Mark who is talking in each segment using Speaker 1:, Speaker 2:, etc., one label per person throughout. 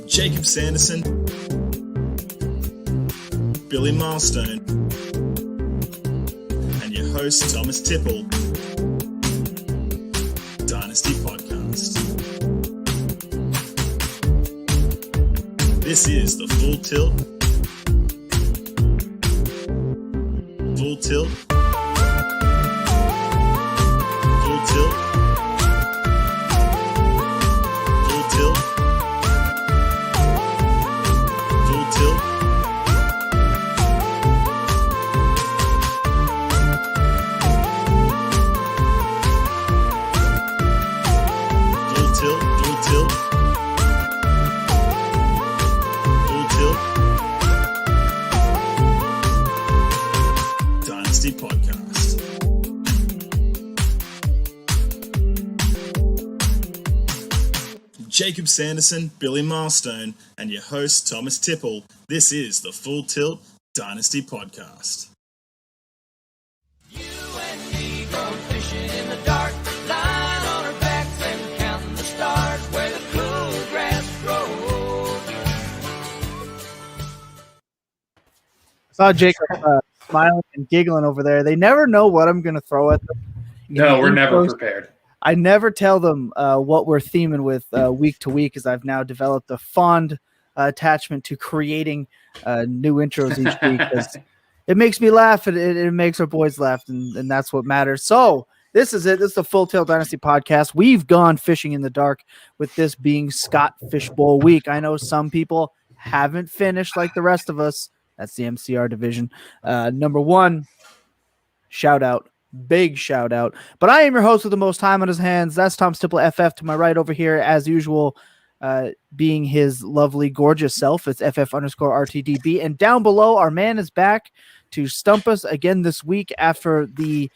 Speaker 1: Jacob Sanderson, Billy Milestone, and your host Thomas Tipple. Dynasty Podcast. This is the Full Tilt. Full Tilt. Full Tilt. Full Tilt. Full Tilt. Full Tilt. Full Tilt. Full Tilt. Dynasty Podcast. Jacob Sanderson, Billy Milestone, and your host Thomas Tipple. This is the Full Tilt Dynasty Podcast.
Speaker 2: You and me go fishing in the dark, lying on our backs and counting the stars where the cool grass grows.
Speaker 3: I saw Jacob smiling and giggling over there. They never know what I'm going to throw at them.
Speaker 4: No, we're never prepared.
Speaker 3: I never tell them what we're theming with week to week, as I've now developed a fond attachment to creating new intros each week. 'Cause it makes me laugh, and it makes our boys laugh, and that's what matters. So this is it. This is the Full Tilt Dynasty Podcast. We've gone fishing in the dark with this being Scott Fishbowl week. I know some people haven't finished like the rest of us. That's the MCR division. Number one, shout out. Big shout out. But I am your host with the most time on his hands. That's Tom Stipple FF to my right over here, as usual, being his lovely, gorgeous self. It's FF_RTDB. And down below, our man is back to stump us again this week after the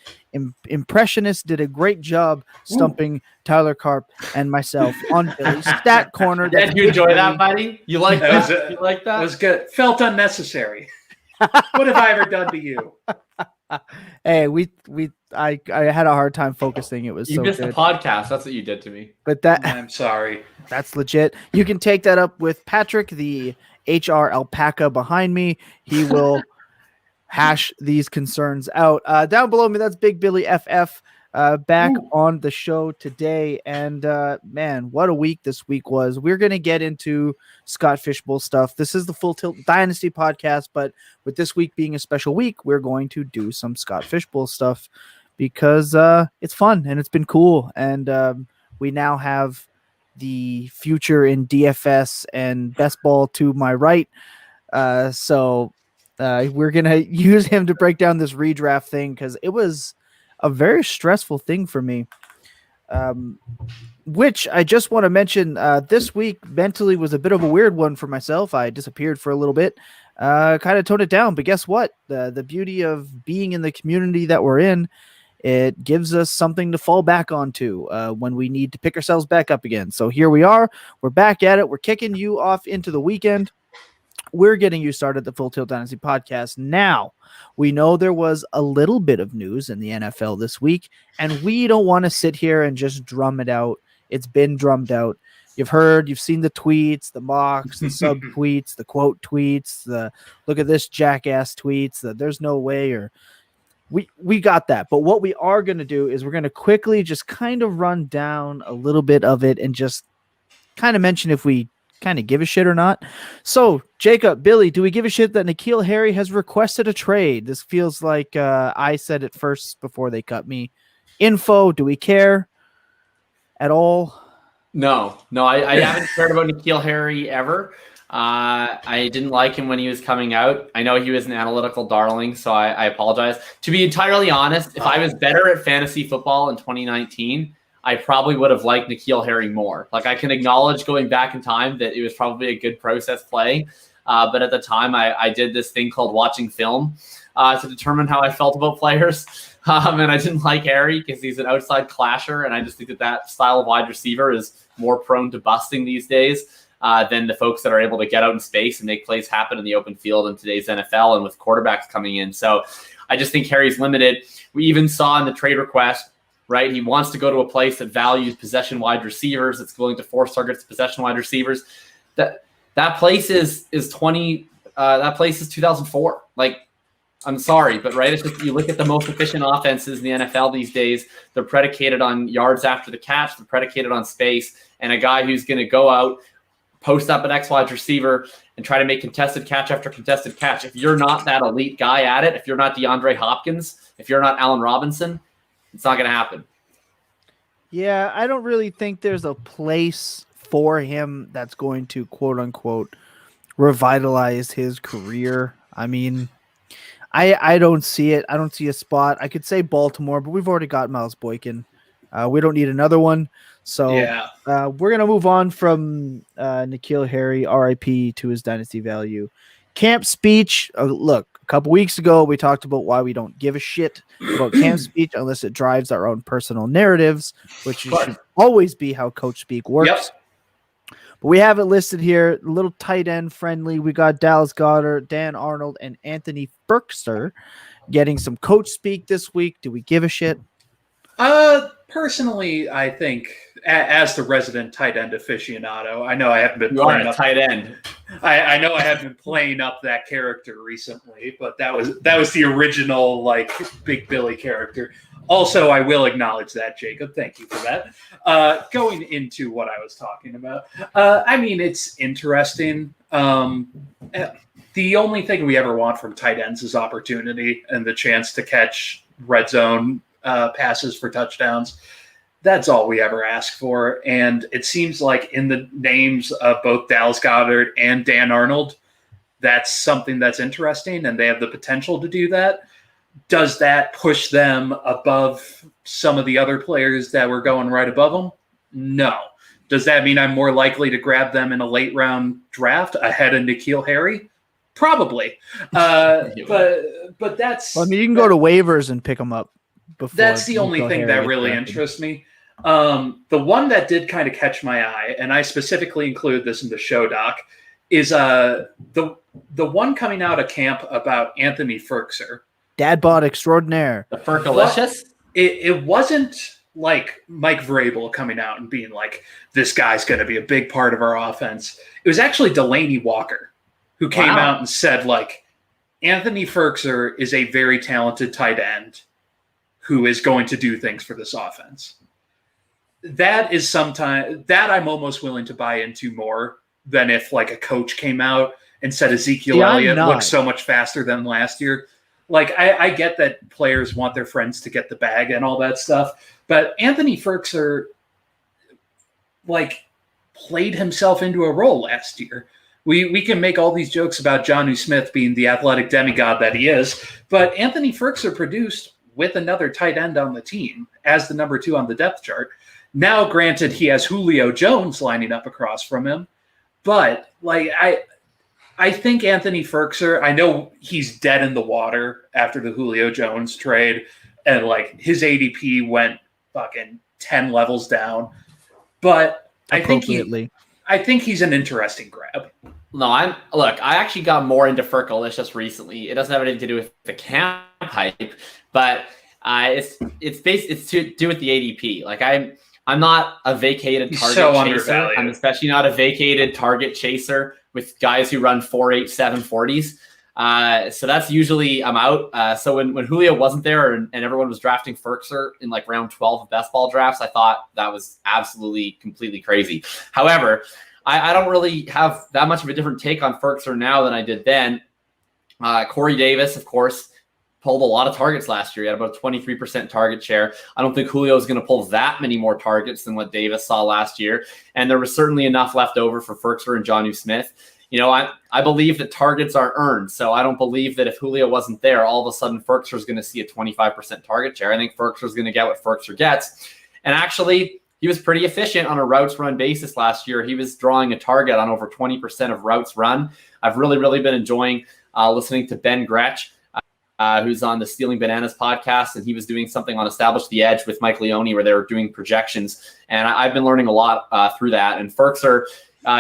Speaker 3: Impressionist did a great job stumping Tyler Karp and myself on Billy's Stat Corner.
Speaker 5: Did you enjoy that, buddy? You like that? You like that?
Speaker 4: It was good. Felt unnecessary. What have I ever done to you?
Speaker 3: Hey, I had a hard time focusing. It was
Speaker 5: You
Speaker 3: so
Speaker 5: missed
Speaker 3: good.
Speaker 5: the podcast. That's what you did to me.
Speaker 3: But that
Speaker 4: I'm sorry.
Speaker 3: that's legit. You can take that up with Patrick, the HR alpaca behind me. He will hash these concerns out. Down below me, that's Big Billy FF back on the show today. And man, what a week this week was. We're going to get into Scott Fishbowl stuff. This is the Full Tilt Dynasty Podcast, but with this week being a special week, we're going to do some Scott Fishbowl stuff because it's fun and it's been cool. And we now have the future in DFS and best ball to my right. So we're going to use him to break down this redraft thing because it was a very stressful thing for me, which I just want to mention this week mentally was a bit of a weird one for myself. I disappeared for a little bit, kind of toned it down. But guess what? The beauty of being in the community that we're in, it gives us something to fall back onto when we need to pick ourselves back up again. So here we are. We're back at it. We're kicking you off into the weekend. We're getting you started the Full Tilt Dynasty Podcast. Now, we know there was a little bit of news in the NFL this week, and we don't want to sit here and just drum it out. It's been drummed out. You've seen the tweets, the mocks, the sub tweets, the quote tweets, the look at this jackass tweets, the there's no way, or we got that. But what we are going to do is we're going to quickly just kind of run down a little bit of it and just kind of mention if we kind of give a shit or not. So, Jacob, Billy, do we give a shit that N'Keal Harry has requested a trade? This feels like I said it first before they cut me. Info, do we care at all?
Speaker 5: No, I haven't cared about N'Keal Harry ever. I didn't like him when he was coming out. I know he was an analytical darling, so I apologize. To be entirely honest, if I was better at fantasy football in 2019, I probably would have liked N'Keal Harry more. Like, I can acknowledge going back in time that it was probably a good process play. But at the time, I did this thing called watching film to determine how I felt about players. And I didn't like Harry because he's an outside clasher. And I just think that style of wide receiver is more prone to busting these days than the folks that are able to get out in space and make plays happen in the open field in today's NFL and with quarterbacks coming in. So I just think Harry's limited. We even saw in the trade request right? He wants to go to a place that values possession wide receivers. It's willing to force targets to possession wide receivers. That place is 2004. Like, I'm sorry, but right, it's just you look at the most efficient offenses in the NFL these days. They're predicated on yards after the catch. They're predicated on space, and a guy who's going to go out, post up an X wide receiver, and try to make contested catch after contested catch. If you're not that elite guy at it, if you're not DeAndre Hopkins, if you're not Allen Robinson, it's not going to happen.
Speaker 3: Yeah, I don't really think there's a place for him that's going to quote unquote revitalize his career. I mean, I don't see it. I don't see a spot. I could say Baltimore, but we've already got Miles Boykin. We don't need another one. So we're going to move on from N'Keal Harry, RIP, to his dynasty value. Camp speech. Look, a couple weeks ago, we talked about why we don't give a shit about camp speech unless it drives our own personal narratives, which should always be how coach speak works.
Speaker 4: Yep.
Speaker 3: But we have it listed here, a little tight end friendly. We got Dallas Goedert, Dan Arnold, and Anthony Ferkser getting some coach speak this week. Do we give a shit?
Speaker 4: Personally, I think as the resident tight end aficionado, I know I haven't been
Speaker 5: You are
Speaker 4: playing
Speaker 5: a
Speaker 4: up
Speaker 5: tight end.
Speaker 4: I know I haven't been playing up that character recently, but that was the original like Big Billy character. Also, I will acknowledge that, Jacob. Thank you for that. Going into what I was talking about, I mean, it's interesting. The only thing we ever want from tight ends is opportunity and the chance to catch red zone passes for touchdowns. That's all we ever ask for. And it seems like in the names of both Dallas Goedert and Dan Arnold, that's something that's interesting, and they have the potential to do that. Does that push them above some of the other players that were going right above them? No. Does that mean I'm more likely to grab them in a late round draft ahead of N'Keal Harry? Probably. But that's...
Speaker 3: Well, I mean, you can go to waivers and pick them up.
Speaker 4: That's the only thing that really interests me. The one that did kind of catch my eye, and I specifically included this in the show doc, is the one coming out of camp about Anthony Ferkser.
Speaker 3: Dad bod extraordinaire.
Speaker 5: The Ferkalicious?
Speaker 4: It wasn't like Mike Vrabel coming out and being like, this guy's going to be a big part of our offense. It was actually Delaney Walker who came out and said, like, Anthony Ferkser is a very talented tight end who is going to do things for this offense. That is sometimes that I'm almost willing to buy into more than if like a coach came out and said Ezekiel Elliott looks so much faster than last year. Like I get that players want their friends to get the bag and all that stuff, but Anthony Ferkser like played himself into a role last year. We can make all these jokes about Jonnu Smith being the athletic demigod that he is, but Anthony Ferkser produced with another tight end on the team as the number 2 on the depth chart. Now, granted, he has Julio Jones lining up across from him, but like I think Anthony Ferkser, I know he's dead in the water after the Julio Jones trade, and like his ADP went fucking 10 levels down, but I think he's an interesting grab.
Speaker 5: No, I actually got more into Ferkalicious recently. It doesn't have anything to do with the camp hype, but it's to do with the ADP. Like I'm not a vacated target chaser. I'm especially not a vacated target chaser with guys who run 4.8, 7.40s. So that's usually I'm out. So when Julio wasn't there and everyone was drafting Ferkser in like round 12 of best ball drafts, I thought that was absolutely completely crazy. However, I don't really have that much of a different take on Ferkser now than I did then. Corey Davis, of course, pulled a lot of targets last year. He had about a 23% target share. I don't think Julio is going to pull that many more targets than what Davis saw last year. And there was certainly enough left over for Ferkser and Jonnu Smith. You know, I believe that targets are earned. So I don't believe that if Julio wasn't there, all of a sudden Ferkser is going to see a 25% target share. I think Ferkser is going to get what Ferkser gets. And actually, he was pretty efficient on a routes run basis last year. He was drawing a target on over 20% of routes run. I've really, really been enjoying listening to Ben Gretsch, who's on the Stealing Bananas podcast, and he was doing something on Establish the Edge with Mike Leone where they were doing projections. And I've been learning a lot through that. And Ferkser,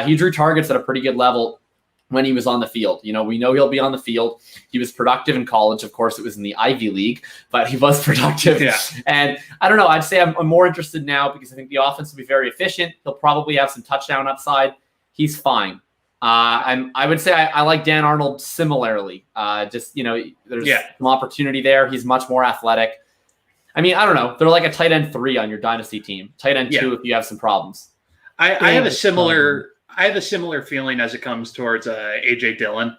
Speaker 5: he drew targets at a pretty good level when he was on the field. We know he'll be on the field. He was productive in college. Of course, it was in the Ivy League, but he was productive.
Speaker 4: Yeah.
Speaker 5: And I don't know. I'd say I'm more interested now because I think the offense will be very efficient. He'll probably have some touchdown upside. He's fine. I would say I like Dan Arnold similarly. There's some opportunity there. He's much more athletic. I mean, I don't know. They're like a tight end 3 on your dynasty team. Tight end 2 if you have some problems.
Speaker 4: I have a similar feeling as it comes towards AJ Dillon.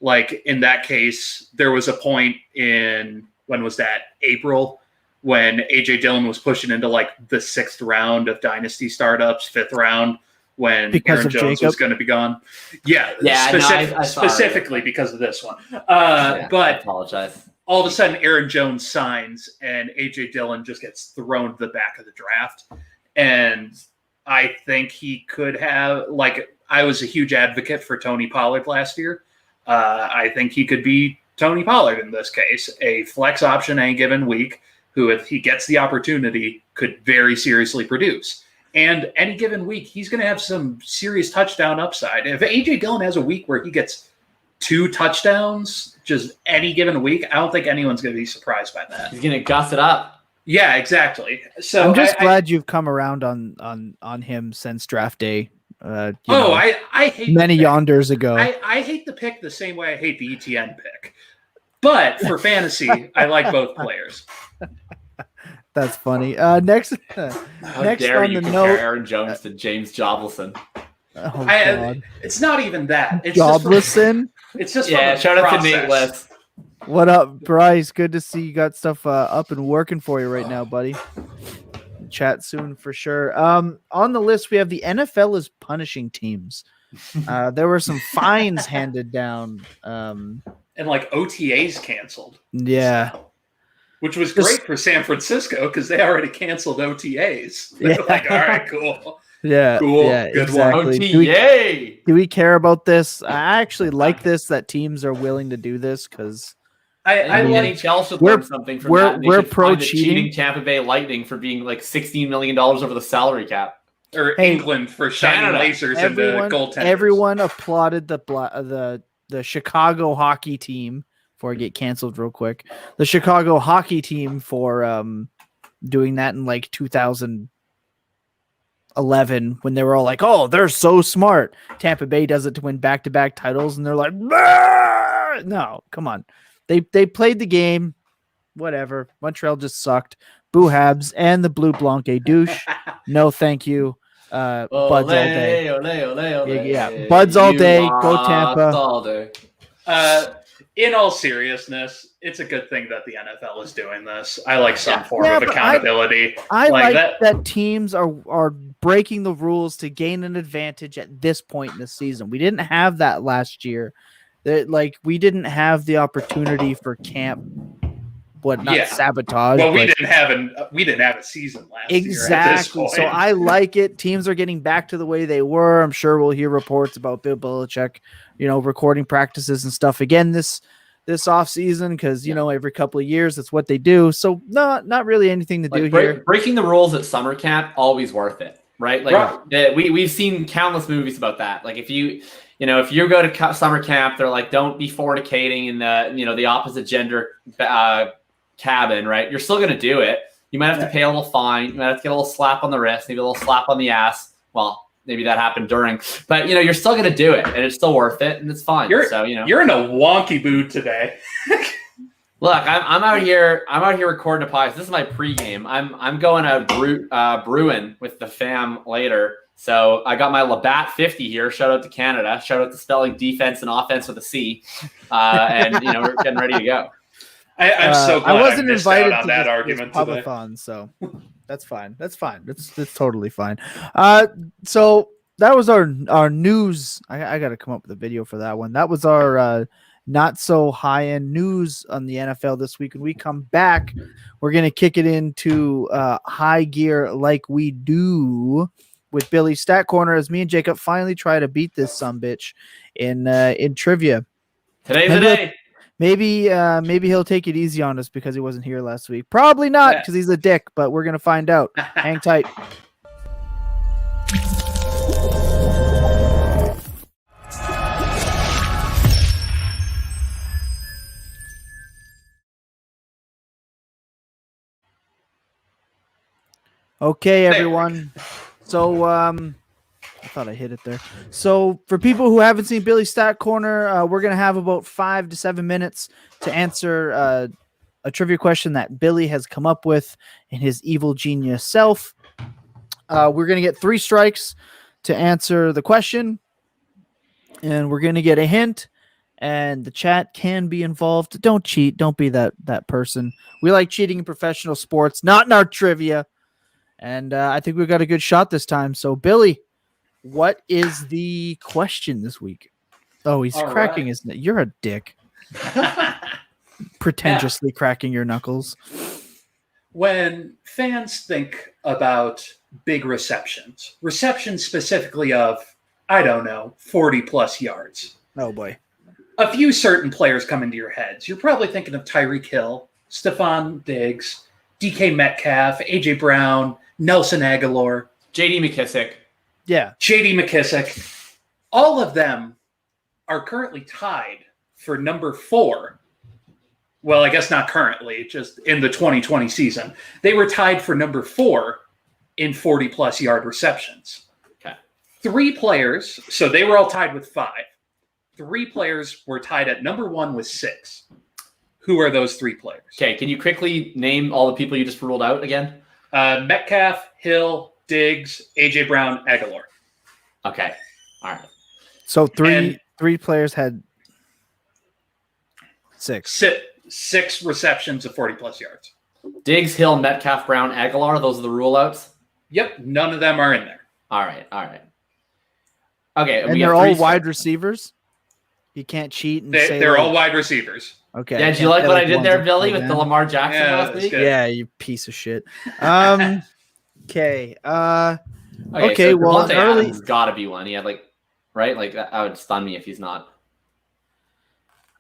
Speaker 4: Like in that case, there was a point in, when was that? April, when AJ Dillon was pushing into like the 6th round of dynasty startups, 5th round, when Aaron Jones was going to be gone. Specifically because of this one. But
Speaker 5: I apologize.
Speaker 4: All of a sudden, Aaron Jones signs and AJ Dillon just gets thrown to the back of the draft. And I think he could have, like, I was a huge advocate for Tony Pollard last year. I think he could be Tony Pollard in this case, a flex option any given week, who, if he gets the opportunity, could very seriously produce. And any given week, he's going to have some serious touchdown upside. If AJ Dillon has a week where he gets 2 touchdowns just any given week, I don't think anyone's going to be surprised by that.
Speaker 5: He's going to guss it up.
Speaker 4: Yeah, exactly. So
Speaker 3: I'm just glad you've come around on him since draft day.
Speaker 4: I hate
Speaker 3: many yonders ago.
Speaker 4: I hate the pick the same way I hate the ETN pick. But for fantasy, I like both players.
Speaker 3: That's funny. Next
Speaker 5: How dare
Speaker 3: on
Speaker 5: you
Speaker 3: the
Speaker 5: compare
Speaker 3: note,
Speaker 5: Aaron Jones to James Jobelson?
Speaker 3: Oh, God.
Speaker 4: It's not even that. It's
Speaker 3: Joblison.
Speaker 4: Just
Speaker 5: shout out to Nate West.
Speaker 3: What up, Bryce? Good to see you got stuff up and working for you right now, buddy. Chat soon for sure. On the list, we have the NFL is punishing teams. There were some fines handed down.
Speaker 4: And like OTAs canceled.
Speaker 3: Yeah.
Speaker 4: Which was great for San Francisco because they already canceled OTAs. They're like, all right, cool.
Speaker 3: Yeah.
Speaker 4: Cool.
Speaker 3: Yeah,
Speaker 4: Good
Speaker 3: exactly.
Speaker 5: OTA.
Speaker 3: Do we care about this? I actually like this, that teams are willing to do this because
Speaker 5: I
Speaker 3: mean,
Speaker 5: NHL should learn something from that.
Speaker 3: We're pro
Speaker 5: find the
Speaker 3: cheating
Speaker 5: Tampa Bay Lightning for being like $16 million over the salary cap.
Speaker 4: Or England for shining lasers into goaltenders.
Speaker 3: Everyone applauded the Chicago hockey team before I get canceled real quick. The Chicago hockey team for doing that in like 2011 when they were all like, "Oh, they're so smart." Tampa Bay does it to win back-to-back titles, and they're like, "Bah!" "No, come on." They played the game. Whatever. Montreal just sucked. Boo Habs and the Blue Blanc douche. No, thank you. Buds all day. Yeah, Buds all day. Go Tampa.
Speaker 5: All day.
Speaker 4: In all seriousness, it's a good thing that the NFL is doing this. I like some form of accountability.
Speaker 3: I like that teams are breaking the rules to gain an advantage at this point in the season. We didn't have that last year. We didn't have the opportunity for camp. Sabotage.
Speaker 4: Well, we didn't have a season last year.
Speaker 3: Exactly. So I like it. Teams are getting back to the way they were. I'm sure we'll hear reports about Bill Belichick, recording practices and stuff again this off season because every couple of years that's what they do. So not really anything to do here.
Speaker 5: Breaking the rules at summer camp always worth it, right? We've seen countless movies about that. Like if you go to summer camp, they're like, don't be fornicating in the opposite gender cabin, right? You're still going to do it. You might have to pay a little fine. You might have to get a little slap on the wrist, maybe a little slap on the ass. Well, maybe that happened during, but you're still going to do it, and it's still worth it, and it's fine.
Speaker 4: You're in a wonky mood today.
Speaker 5: Look, I'm out here recording a podcast. This is my pregame. I'm going out brewing with the fam later. So I got my Labatt 50 here. Shout out to Canada. Shout out to spelling defense and offense with a C. And we're getting ready to go.
Speaker 4: I'm so glad
Speaker 3: I wasn't invited
Speaker 4: on
Speaker 3: to
Speaker 4: that
Speaker 3: this
Speaker 4: argument today.
Speaker 3: Pubathon, so that's fine. That's fine. It's totally fine. So that was our news. I got to come up with a video for that one. That was our not so high end news on the NFL this week. When we come back, we're gonna kick it into high gear like we do with Billy's Stat Corner as me and Jacob finally try to beat this sumbitch in trivia.
Speaker 5: Today's the day.
Speaker 3: Maybe he'll take it easy on us because he wasn't here last week. Probably not because he's a dick, but we're gonna find out. Hang tight. Okay, everyone. So, I thought I hit it there. So, for people who haven't seen Billy's Stat Corner, we're gonna have about 5 to 7 minutes to answer a trivia question that Billy has come up with in his evil genius self. We're gonna get 3 strikes to answer the question, and we're gonna get a hint. And the chat can be involved. Don't cheat. Don't be that person. We like cheating in professional sports, not in our trivia. And I think we've got a good shot this time. So, Billy, what is the question this week? Oh, he's
Speaker 4: All
Speaker 3: cracking
Speaker 4: right.
Speaker 3: his. You're a dick. Pretentiously cracking your knuckles.
Speaker 4: When fans think about big receptions specifically of, I don't know, 40 plus yards,
Speaker 3: Oh boy.
Speaker 4: a few certain players come into your heads. You're probably thinking of Tyreek Hill, Stephon Diggs, DK Metcalf, AJ Brown, Nelson Aguilar,
Speaker 5: J.D. McKissick.
Speaker 3: Yeah.
Speaker 4: JD McKissick. All of them are currently tied for number 4. Well, I guess not currently, just in the 2020 season. They were tied for number 4 in 40 plus yard receptions.
Speaker 5: Okay.
Speaker 4: 3 players, so they were all tied with 5. 3 players were tied at number 1 with 6. Who are those 3 players?
Speaker 5: Okay, can you quickly name all the people you just ruled out again?
Speaker 4: Metcalf, Hill, Diggs, AJ Brown, Aguilar.
Speaker 5: Okay. All right.
Speaker 3: So
Speaker 4: And-
Speaker 3: three players had 6.
Speaker 4: 6 receptions of 40 plus yards.
Speaker 5: Diggs, Hill, Metcalf, Brown, Aguilar. Those are the rule outs.
Speaker 4: Yep, none of them are in there.
Speaker 5: All right. Okay,
Speaker 3: And
Speaker 5: we
Speaker 3: they're
Speaker 5: have
Speaker 3: all
Speaker 5: 3
Speaker 3: wide receivers. You can't cheat and say
Speaker 4: They're
Speaker 3: like,
Speaker 4: all wide receivers.
Speaker 3: Okay.
Speaker 5: Yeah,
Speaker 3: you
Speaker 5: did you
Speaker 3: can't
Speaker 5: like
Speaker 3: say,
Speaker 5: what I did
Speaker 3: one's
Speaker 5: there,
Speaker 3: a
Speaker 5: Billy,
Speaker 3: tight
Speaker 5: with the
Speaker 3: end.
Speaker 5: Lamar Jackson
Speaker 4: Yeah,
Speaker 5: last
Speaker 4: that's
Speaker 5: week?
Speaker 4: good.
Speaker 3: Yeah, you piece of shit. Okay. Okay,
Speaker 5: so
Speaker 3: well,
Speaker 5: Devontae
Speaker 3: early-
Speaker 5: Adams has got to be one. He had right? Like that would stun me if he's not.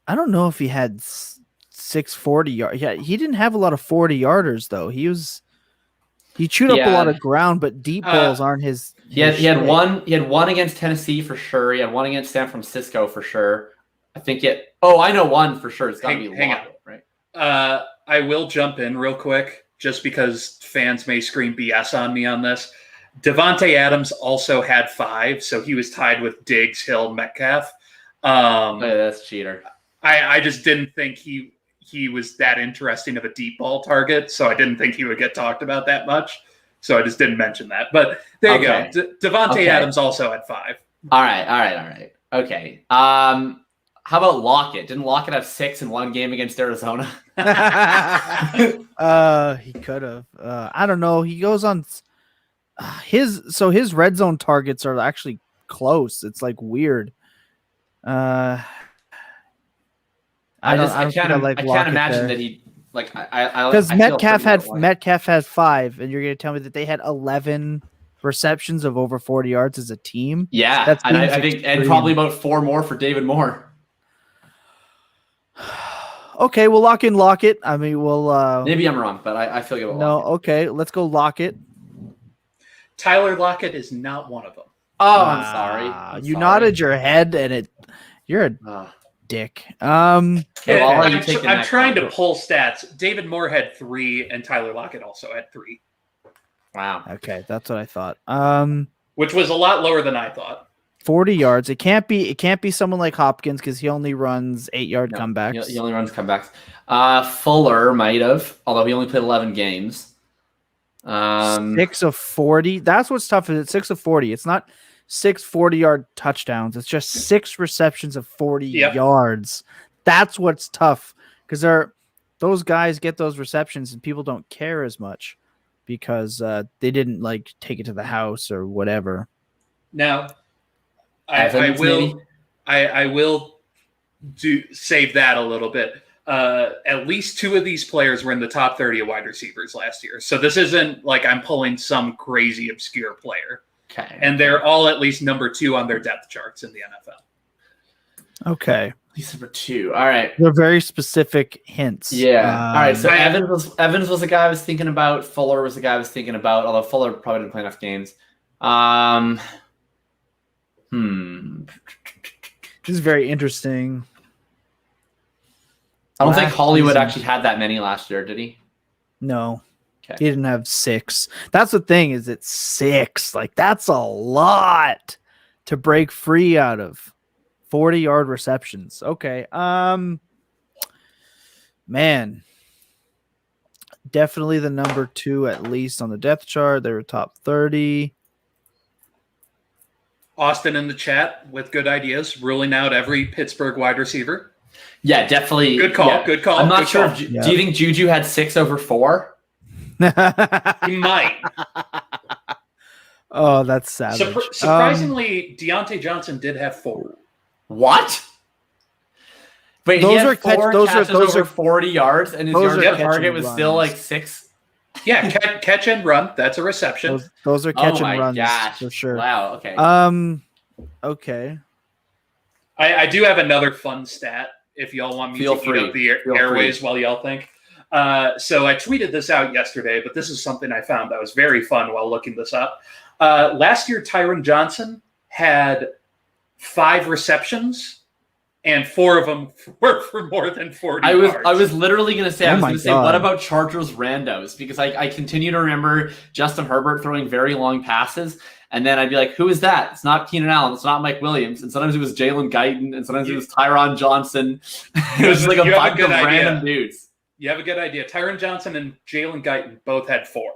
Speaker 3: I don't know if he had 640 yards. Yeah, he didn't have a lot of 40 yarders though. He chewed up a lot of ground, but deep balls aren't his.
Speaker 5: He had
Speaker 3: shit.
Speaker 5: one. He had one against Tennessee for sure. He had one against San Francisco for sure. I think it. Oh, I know one for sure. It's got to be
Speaker 4: Hang on.
Speaker 5: Lockett, right?
Speaker 4: I will jump in real quick, just because fans may scream BS on me on this. Devontae Adams also had 5, so he was tied with Diggs, Hill, Metcalf.
Speaker 5: Okay, that's cheater.
Speaker 4: I just didn't think he was that interesting of a deep ball target, so I didn't think he would get talked about that much. So I just didn't mention that. But there you
Speaker 5: Okay.
Speaker 4: go. Devontae
Speaker 5: Okay.
Speaker 4: Adams also had 5.
Speaker 5: All right. Okay. How about Lockett? Didn't Lockett have 6 in one game against Arizona?
Speaker 3: He could have. I don't know. He goes on his red zone targets are actually close. It's like weird. I
Speaker 5: can't imagine that he
Speaker 3: because Metcalf had 5, and you're gonna tell me that they had 11 receptions of over 40 yards as a team.
Speaker 5: Yeah,
Speaker 3: That
Speaker 5: and I
Speaker 3: seems
Speaker 5: think
Speaker 3: extreme.
Speaker 5: probably about 4 more for David Moore.
Speaker 3: Okay, we'll lock in Lockett. I mean, we'll
Speaker 5: Maybe I'm wrong, but I feel good about
Speaker 3: no.
Speaker 5: Lockett.
Speaker 3: Okay, let's go Lockett.
Speaker 4: Tyler Lockett is not one of them.
Speaker 5: Oh, I'm sorry.
Speaker 3: You nodded your head, and you're a
Speaker 5: Ah.
Speaker 3: dick.
Speaker 5: Okay, well, I'll let you take the
Speaker 4: I'm
Speaker 5: next
Speaker 4: trying
Speaker 5: one.
Speaker 4: to pull stats. David Moore had 3, and Tyler Lockett also had 3,
Speaker 5: Wow.
Speaker 3: Okay, that's what I thought.
Speaker 4: which was a lot lower than I thought.
Speaker 3: 40 yards. It can't be someone like Hopkins because he only runs 8-yard
Speaker 5: No,
Speaker 3: comebacks.
Speaker 5: He only runs comebacks. Fuller might have, although he only played 11 games.
Speaker 3: 6 of 40. That's what's tough. Is it's 6 of 40. It's not 6 40-yard touchdowns. It's just 6 receptions of 40 yards. That's what's tough because those guys get those receptions and people don't care as much because they didn't like take it to the house or whatever.
Speaker 4: Now, I
Speaker 5: Evans, maybe?
Speaker 4: will save that a little bit. At least 2 of these players were in the top 30 of wide receivers last year. So this isn't like I'm pulling some crazy obscure player.
Speaker 5: Okay.
Speaker 4: And they're all at least number 2 on their depth charts in the NFL.
Speaker 3: Okay.
Speaker 5: He's number 2. All right.
Speaker 3: They're very specific hints.
Speaker 5: Yeah. All right. So
Speaker 4: I-
Speaker 5: Evans was the guy I was thinking about. Fuller was the guy I was thinking about, although Fuller probably didn't play enough games.
Speaker 3: This is very interesting.
Speaker 5: I don't think
Speaker 3: Last
Speaker 5: Hollywood
Speaker 3: season.
Speaker 5: actually had that many last year, did he?
Speaker 3: No.
Speaker 5: Okay.
Speaker 3: He didn't have 6. That's the thing, is it's 6. Like, that's a lot to break free out of. 40-yard receptions. Okay. Man. Definitely the number 2 at least on the depth chart. They were top 30.
Speaker 4: Austin in the chat with good ideas, ruling out every Pittsburgh wide receiver.
Speaker 5: Yeah, definitely.
Speaker 4: Good call.
Speaker 5: Yeah.
Speaker 4: Good call.
Speaker 5: I'm not
Speaker 4: good
Speaker 5: sure.
Speaker 4: call.
Speaker 5: Do you think Juju had 6 over 4?
Speaker 4: He might.
Speaker 3: Oh, that's savage.
Speaker 4: Surprisingly, Deontay Johnson did have 4.
Speaker 5: What? Wait,
Speaker 3: Those
Speaker 5: he had
Speaker 3: are catch-
Speaker 5: 4
Speaker 3: those are-
Speaker 5: catches
Speaker 3: those
Speaker 5: over
Speaker 3: are-
Speaker 5: 40 yards, and his
Speaker 3: those
Speaker 5: yard
Speaker 3: are
Speaker 5: per
Speaker 3: catch
Speaker 5: target
Speaker 3: and
Speaker 5: was still
Speaker 3: runs.
Speaker 5: like 6.
Speaker 4: Yeah, catch and run. That's a reception.
Speaker 3: Those are catch
Speaker 5: Oh
Speaker 3: and
Speaker 5: my
Speaker 3: runs
Speaker 5: gosh!
Speaker 3: for sure.
Speaker 5: Wow. Okay.
Speaker 3: Okay.
Speaker 4: I do have another fun stat if y'all want me
Speaker 5: Feel
Speaker 4: to
Speaker 5: free.
Speaker 4: eat up the
Speaker 5: Feel
Speaker 4: airways
Speaker 5: free.
Speaker 4: while y'all think. So I tweeted this out yesterday, but this is something I found that was very fun while looking this up. Last year, Tyron Johnson had 5 receptions, and 4 of them were for more than 40
Speaker 5: I
Speaker 4: yards.
Speaker 5: was literally gonna say,
Speaker 3: Oh
Speaker 5: I was
Speaker 3: my
Speaker 5: gonna say,
Speaker 3: God.
Speaker 5: what about Chargers randos? Because I continue to remember Justin Herbert throwing very long passes, and then I'd be like, who is that? It's not Keenan Allen, it's not Mike Williams, and sometimes it was Jalen Guyton, and sometimes it was Tyron Johnson. It was just like a
Speaker 4: You have a
Speaker 5: bunch of
Speaker 4: good idea.
Speaker 5: random dudes.
Speaker 4: You have a good idea. Tyron Johnson and Jalen Guyton both had 4.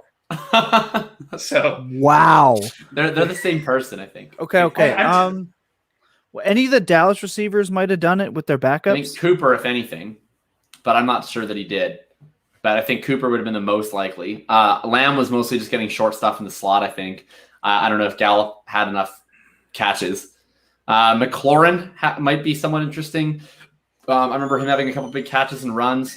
Speaker 4: So
Speaker 3: Wow.
Speaker 5: they're the same person, I think.
Speaker 3: Okay.
Speaker 4: I'm-
Speaker 3: Well, any of the Dallas receivers might have done it with their
Speaker 5: I think
Speaker 3: backups.
Speaker 5: Cooper, if anything, but I'm not sure that he did. But I think Cooper would have been the most likely. Lamb was mostly just getting short stuff in the slot, I think. I don't know if Gallup had enough catches. McLaurin might be somewhat interesting. I remember him having a couple big catches and runs,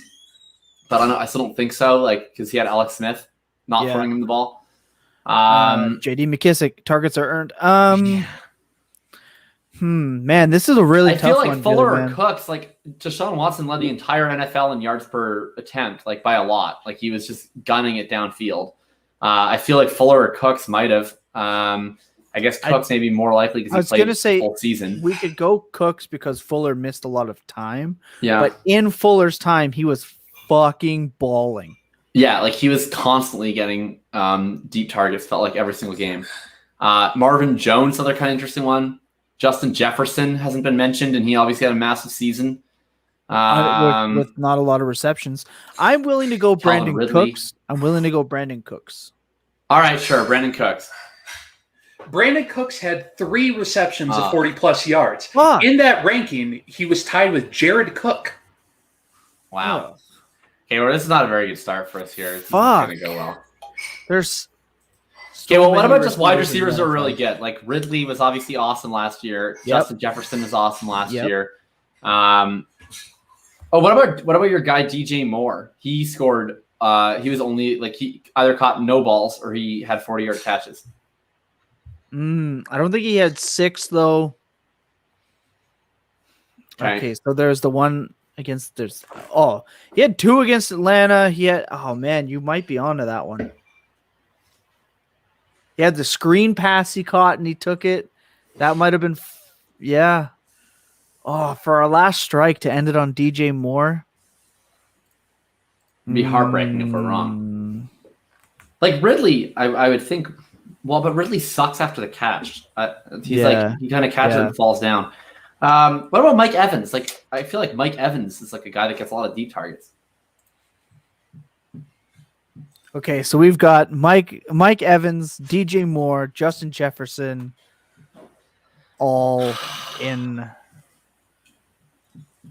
Speaker 5: but I still don't think so, because he had Alex Smith not
Speaker 3: Yeah.
Speaker 5: throwing him the ball.
Speaker 3: JD McKissick, targets are earned. Man, this is a really
Speaker 5: I
Speaker 3: tough
Speaker 5: feel like
Speaker 3: one.
Speaker 5: Fuller
Speaker 3: Billy,
Speaker 5: or
Speaker 3: man.
Speaker 5: Cooks, Deshaun Watson led the entire NFL in yards per attempt, by a lot. He was just gunning it downfield. I feel like Fuller or Cooks might have. I guess Cooks may be more likely
Speaker 3: I
Speaker 5: because
Speaker 3: was
Speaker 5: he played
Speaker 3: gonna say,
Speaker 5: the whole season.
Speaker 3: We could go Cooks because Fuller missed a lot of time.
Speaker 5: Yeah,
Speaker 3: But in Fuller's time, he was fucking balling.
Speaker 5: yeah, he was constantly getting deep targets. Felt like every single game. Marvin Jones, another kind of interesting one. Justin Jefferson hasn't been mentioned, and he obviously had a massive season.
Speaker 3: With not a lot of receptions. I'm willing to go Brandon
Speaker 5: Ridley.
Speaker 3: Cooks. I'm willing to go Brandon Cooks.
Speaker 5: All right, sure, Brandon Cooks.
Speaker 4: Brandon Cooks had 3 receptions of 40-plus yards.
Speaker 3: Fuck.
Speaker 4: In that ranking, he was tied with Jared Cook.
Speaker 5: Wow. Okay, well, this is not a very good start for us here. This
Speaker 3: Fuck.
Speaker 5: isn't gonna go well.
Speaker 3: There's
Speaker 5: Okay, well, what
Speaker 3: many
Speaker 5: about just wide
Speaker 3: receivers
Speaker 5: receivers
Speaker 3: in
Speaker 5: that
Speaker 3: the
Speaker 5: are really
Speaker 3: NFL.
Speaker 5: good? Ridley was obviously awesome last year.
Speaker 3: Yep.
Speaker 5: Justin Jefferson was awesome last
Speaker 3: Yep.
Speaker 5: year. What about your guy DJ Moore? He scored. He was only he either caught no balls or he had 40-yard catches.
Speaker 3: I don't think he had 6 though.
Speaker 5: Okay.
Speaker 3: Okay, so there's the one against he had 2 against Atlanta. He had man, you might be onto that one. He had the screen pass he caught and he took it. That might have been yeah. Oh, for our last strike to end it on DJ Moore.
Speaker 5: It'd be heartbreaking if we're wrong. Ridley, I would think. Well, but Ridley sucks after the catch. He's he kind of catches it and falls down. What about Mike Evans? I feel like Mike Evans is a guy that gets a lot of deep targets.
Speaker 3: Okay, so we've got Mike Evans, DJ Moore, Justin Jefferson, all in.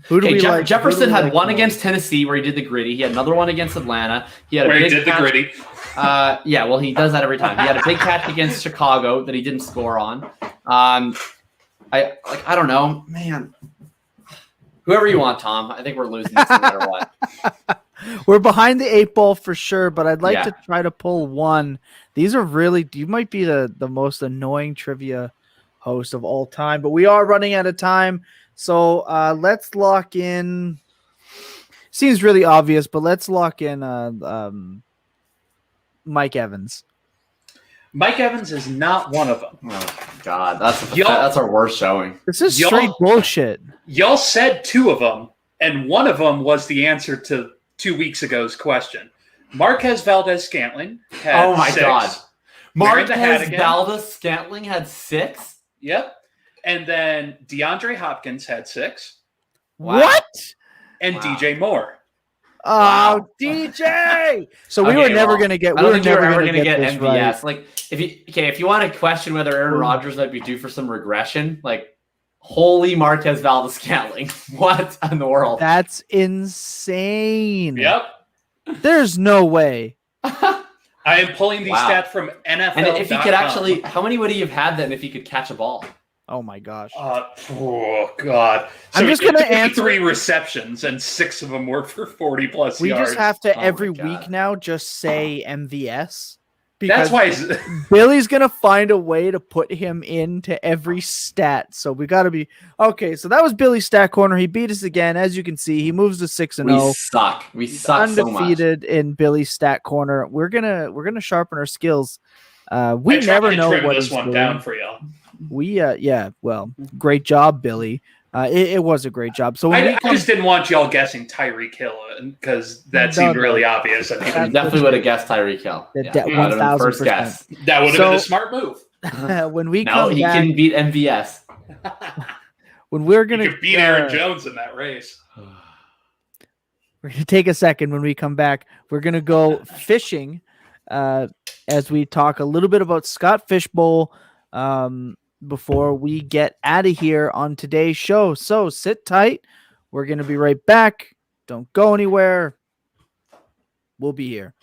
Speaker 3: Who do we like?
Speaker 5: Jefferson
Speaker 3: Who do we
Speaker 5: had
Speaker 3: like
Speaker 5: one
Speaker 3: more?
Speaker 5: against Tennessee where he did the gritty. He had another one against Atlanta. He had a
Speaker 4: Where he
Speaker 5: big
Speaker 4: did the
Speaker 5: catch-
Speaker 4: gritty.
Speaker 5: Yeah, well, he does that every time. He had a big catch against Chicago that he didn't score on. I don't know, man. Whoever you want, Tom. I think we're losing this no matter what.
Speaker 3: We're behind the 8 ball for sure, but I'd like
Speaker 5: Yeah.
Speaker 3: to try to pull one. These are really, you might be the most annoying trivia host of all time, but we are running out of time. So let's lock in. Seems really obvious, but let's lock in Mike Evans.
Speaker 4: Mike Evans is not one of them.
Speaker 5: Oh God, that's
Speaker 4: Y'all-
Speaker 5: our worst showing.
Speaker 3: This is
Speaker 4: Y'all-
Speaker 3: straight bullshit.
Speaker 4: Y'all said 2 of them, and one of them was the answer to 2 weeks ago's question. Marquez Valdez-Scantling had
Speaker 5: Oh my
Speaker 4: 6.
Speaker 5: God.
Speaker 4: Miranda
Speaker 5: Marquez
Speaker 4: Hadigan.
Speaker 5: Valdez-Scantling had 6?
Speaker 4: Yep. And then DeAndre Hopkins had 6.
Speaker 5: Wow.
Speaker 3: What?
Speaker 4: And
Speaker 5: Wow.
Speaker 4: DJ Moore.
Speaker 3: Oh,
Speaker 5: Wow.
Speaker 3: DJ! So we
Speaker 5: Okay,
Speaker 3: were never
Speaker 5: well,
Speaker 3: going to get.
Speaker 5: I
Speaker 3: We
Speaker 5: don't
Speaker 3: were
Speaker 5: think you were
Speaker 3: never
Speaker 5: ever
Speaker 3: going to
Speaker 5: going to
Speaker 3: get
Speaker 5: get
Speaker 3: this
Speaker 5: MVS.
Speaker 3: right.
Speaker 5: Like, if you want to question whether Aaron Rodgers might be due for some regression, like, holy Marquez Valdez-Scantling, what in the world?
Speaker 3: That's insane.
Speaker 4: Yep.
Speaker 3: There's no way.
Speaker 4: I am pulling these
Speaker 5: Wow.
Speaker 4: stats from NFL.
Speaker 5: And if he could actually, how many would he have had then if he could catch a ball?
Speaker 3: Oh my gosh.
Speaker 4: Oh God! So
Speaker 3: I'm just gonna answer
Speaker 4: 3 receptions, and 6 of them were for 40+
Speaker 3: We
Speaker 4: yards.
Speaker 3: just have to
Speaker 5: Oh my
Speaker 3: every
Speaker 5: God.
Speaker 3: week now just say MVS.
Speaker 4: That's why.
Speaker 3: Billy's gonna find a way to put him into every stat. So we got to be okay. So that was Billy's stat corner. He beat us again, as you can see. He moves to 6-0.
Speaker 5: We suck. We suck so much.
Speaker 3: Undefeated in Billy's stat corner. We're gonna sharpen our skills. We
Speaker 4: I tried
Speaker 3: never
Speaker 4: to
Speaker 3: know
Speaker 4: trim
Speaker 3: what
Speaker 4: this
Speaker 3: he's
Speaker 4: one
Speaker 3: doing.
Speaker 4: down for y'all.
Speaker 3: We yeah. Well, great job, Billy. It was a great job. So when
Speaker 4: I just didn't want y'all guessing Tyreek Hill because that seemed really obvious. I mean,
Speaker 5: I definitely would have guessed Tyreek Hill.
Speaker 3: That-
Speaker 5: Yeah,
Speaker 3: that
Speaker 5: that would've been the
Speaker 3: 1000%.
Speaker 5: first guess.
Speaker 4: that would have
Speaker 3: So-
Speaker 4: been a smart move.
Speaker 3: when we
Speaker 5: No,
Speaker 3: come
Speaker 5: he
Speaker 3: back,
Speaker 5: can beat MVS.
Speaker 3: when we're
Speaker 4: You
Speaker 3: gonna
Speaker 4: could beat Aaron Jones in that race.
Speaker 3: We're going to take a second. When we come back, we're going to go fishing as we talk a little bit about Scott Fishbowl before we get out of here on today's show. So sit tight. We're going to be right back. Don't go anywhere. We'll be here.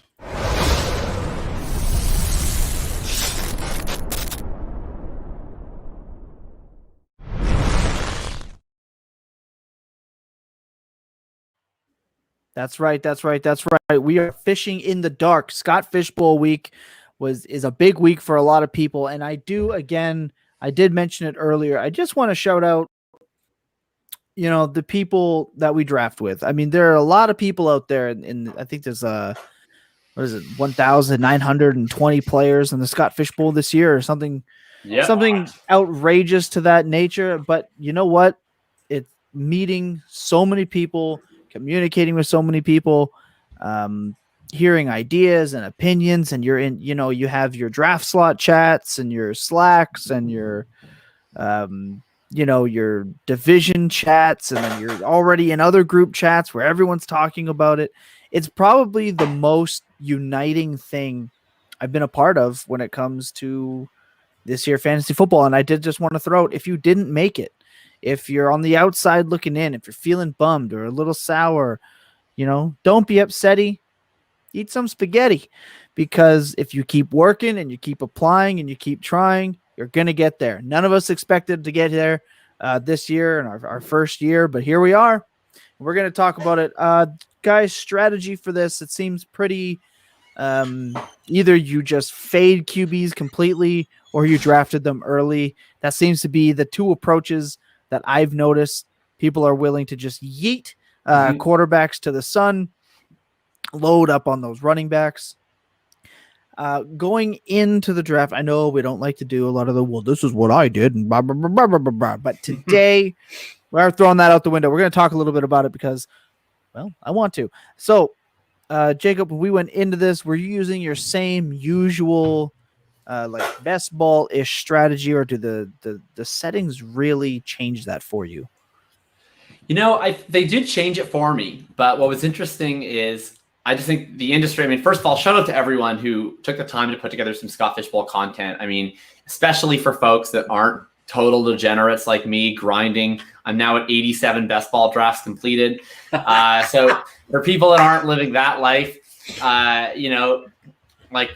Speaker 3: That's right. We are fishing in the dark. Scott Fishbowl week is a big week for a lot of people. And I did mention it earlier. I just want to shout out, the people that we draft with. I mean, there are a lot of people out there and I think there's 1,920 players in the Scott Fishbowl this year or something.
Speaker 5: Yep.
Speaker 3: Something outrageous to that nature. But you know what? It's meeting so many people, communicating with so many people, hearing ideas and opinions, and you have your draft slot chats and your Slacks and your your division chats, and then you're already in other group chats where everyone's talking about it. It's probably the most uniting thing I've been a part of when it comes to this year fantasy football. And I did just want to throw out, if you didn't make it, if you're on the outside looking in, if you're feeling bummed or a little sour, don't be upsetty. Eat some spaghetti, because if you keep working and you keep applying and you keep trying, you're going to get there. None of us expected to get there this year in our first year, but here we are. We're going to talk about it. Guys, strategy for this, it seems pretty either you just fade QBs completely or you drafted them early. That seems to be the two approaches that I've noticed. People are willing to just yeet quarterbacks to the sun, load up on those running backs. Going into the draft, I know we don't like to do a lot of this is what I did, and blah, blah, blah, blah, blah, blah, but today we're throwing that out the window. We're going to talk a little bit about it because, well, I want to. So, Jacob, when we went into this, were you using your same usual like best ball-ish strategy, or do the settings really change that for you?
Speaker 5: They did change it for me, but what was interesting is I just think the industry, first of all, shout out to everyone who took the time to put together some Scott Fishbowl content. Especially for folks that aren't total degenerates like me grinding. I'm now at 87 best ball drafts completed. So for people that aren't living that life,
Speaker 4: I didn't know
Speaker 5: such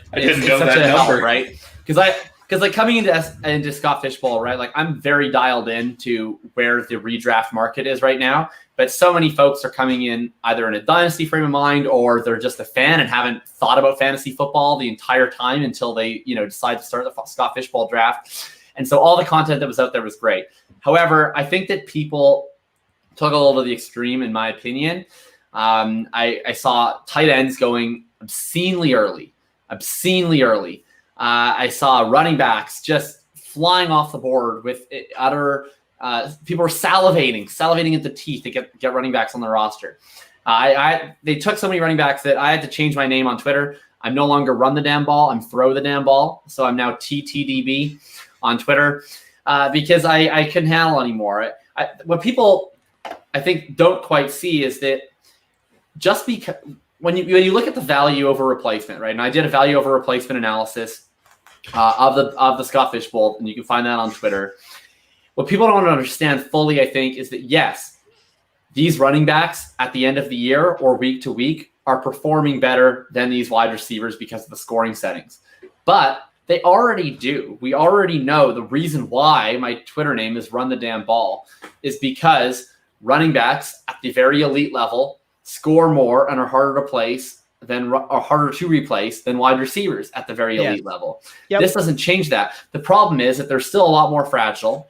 Speaker 4: that
Speaker 5: a help,
Speaker 4: number.
Speaker 5: right? Because coming into Scott Fishbowl, right? I'm very dialed in to where the redraft market is right now. But so many folks are coming in either in a dynasty frame of mind, or they're just a fan and haven't thought about fantasy football the entire time until they, decide to start the Scott Fishbowl draft. And so all the content that was out there was great. However, I think that people took a little to the extreme, in my opinion. I saw tight ends going obscenely early. I saw running backs just flying off the board with utter. People were salivating at the teeth to get running backs on the roster. They took so many running backs that I had to change my name on Twitter. I'm no longer run the damn ball. I'm throw the damn ball. So I'm now TTDB on Twitter because I couldn't handle anymore. What people, I think, don't quite see is that just because when you look at the value over replacement, right? And I did a value over replacement analysis of the Scott Fishbowl, and you can find that on Twitter. What people don't understand fully, I think, is that yes, these running backs at the end of the year or week to week are performing better than these wide receivers because of the scoring settings. But they already do. We already know the reason why my Twitter name is Run the Damn Ball is because running backs at the very elite level score more and are harder to replace than wide receivers at the very elite level. Yep. This doesn't change that. The problem is that they're still a lot more fragile.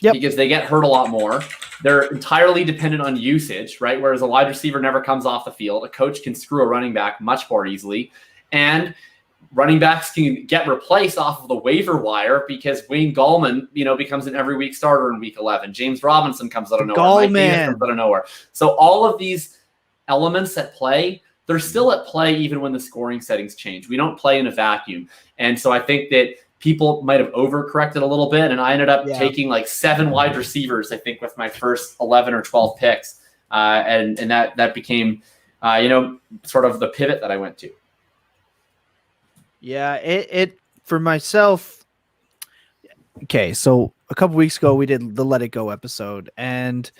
Speaker 5: Because they get hurt a lot more. They're entirely dependent on usage, right? Whereas a wide receiver never comes off the field. A coach can screw a running back much more easily. And running backs can get replaced off of the waiver wire because Wayne Gallman, becomes an every week starter in week 11. James Robinson comes out of nowhere. Mike Davis comes out of nowhere. So all of these elements at play, they're still at play even when the scoring settings change. We don't play in a vacuum. And so I think that people might have overcorrected a little bit, and I ended up taking like 7 wide receivers, I think, with my first 11 or 12 picks, and that became, sort of the pivot that I went to.
Speaker 3: Yeah, it for myself. Okay, so a couple weeks ago we did the Let It Go episode, and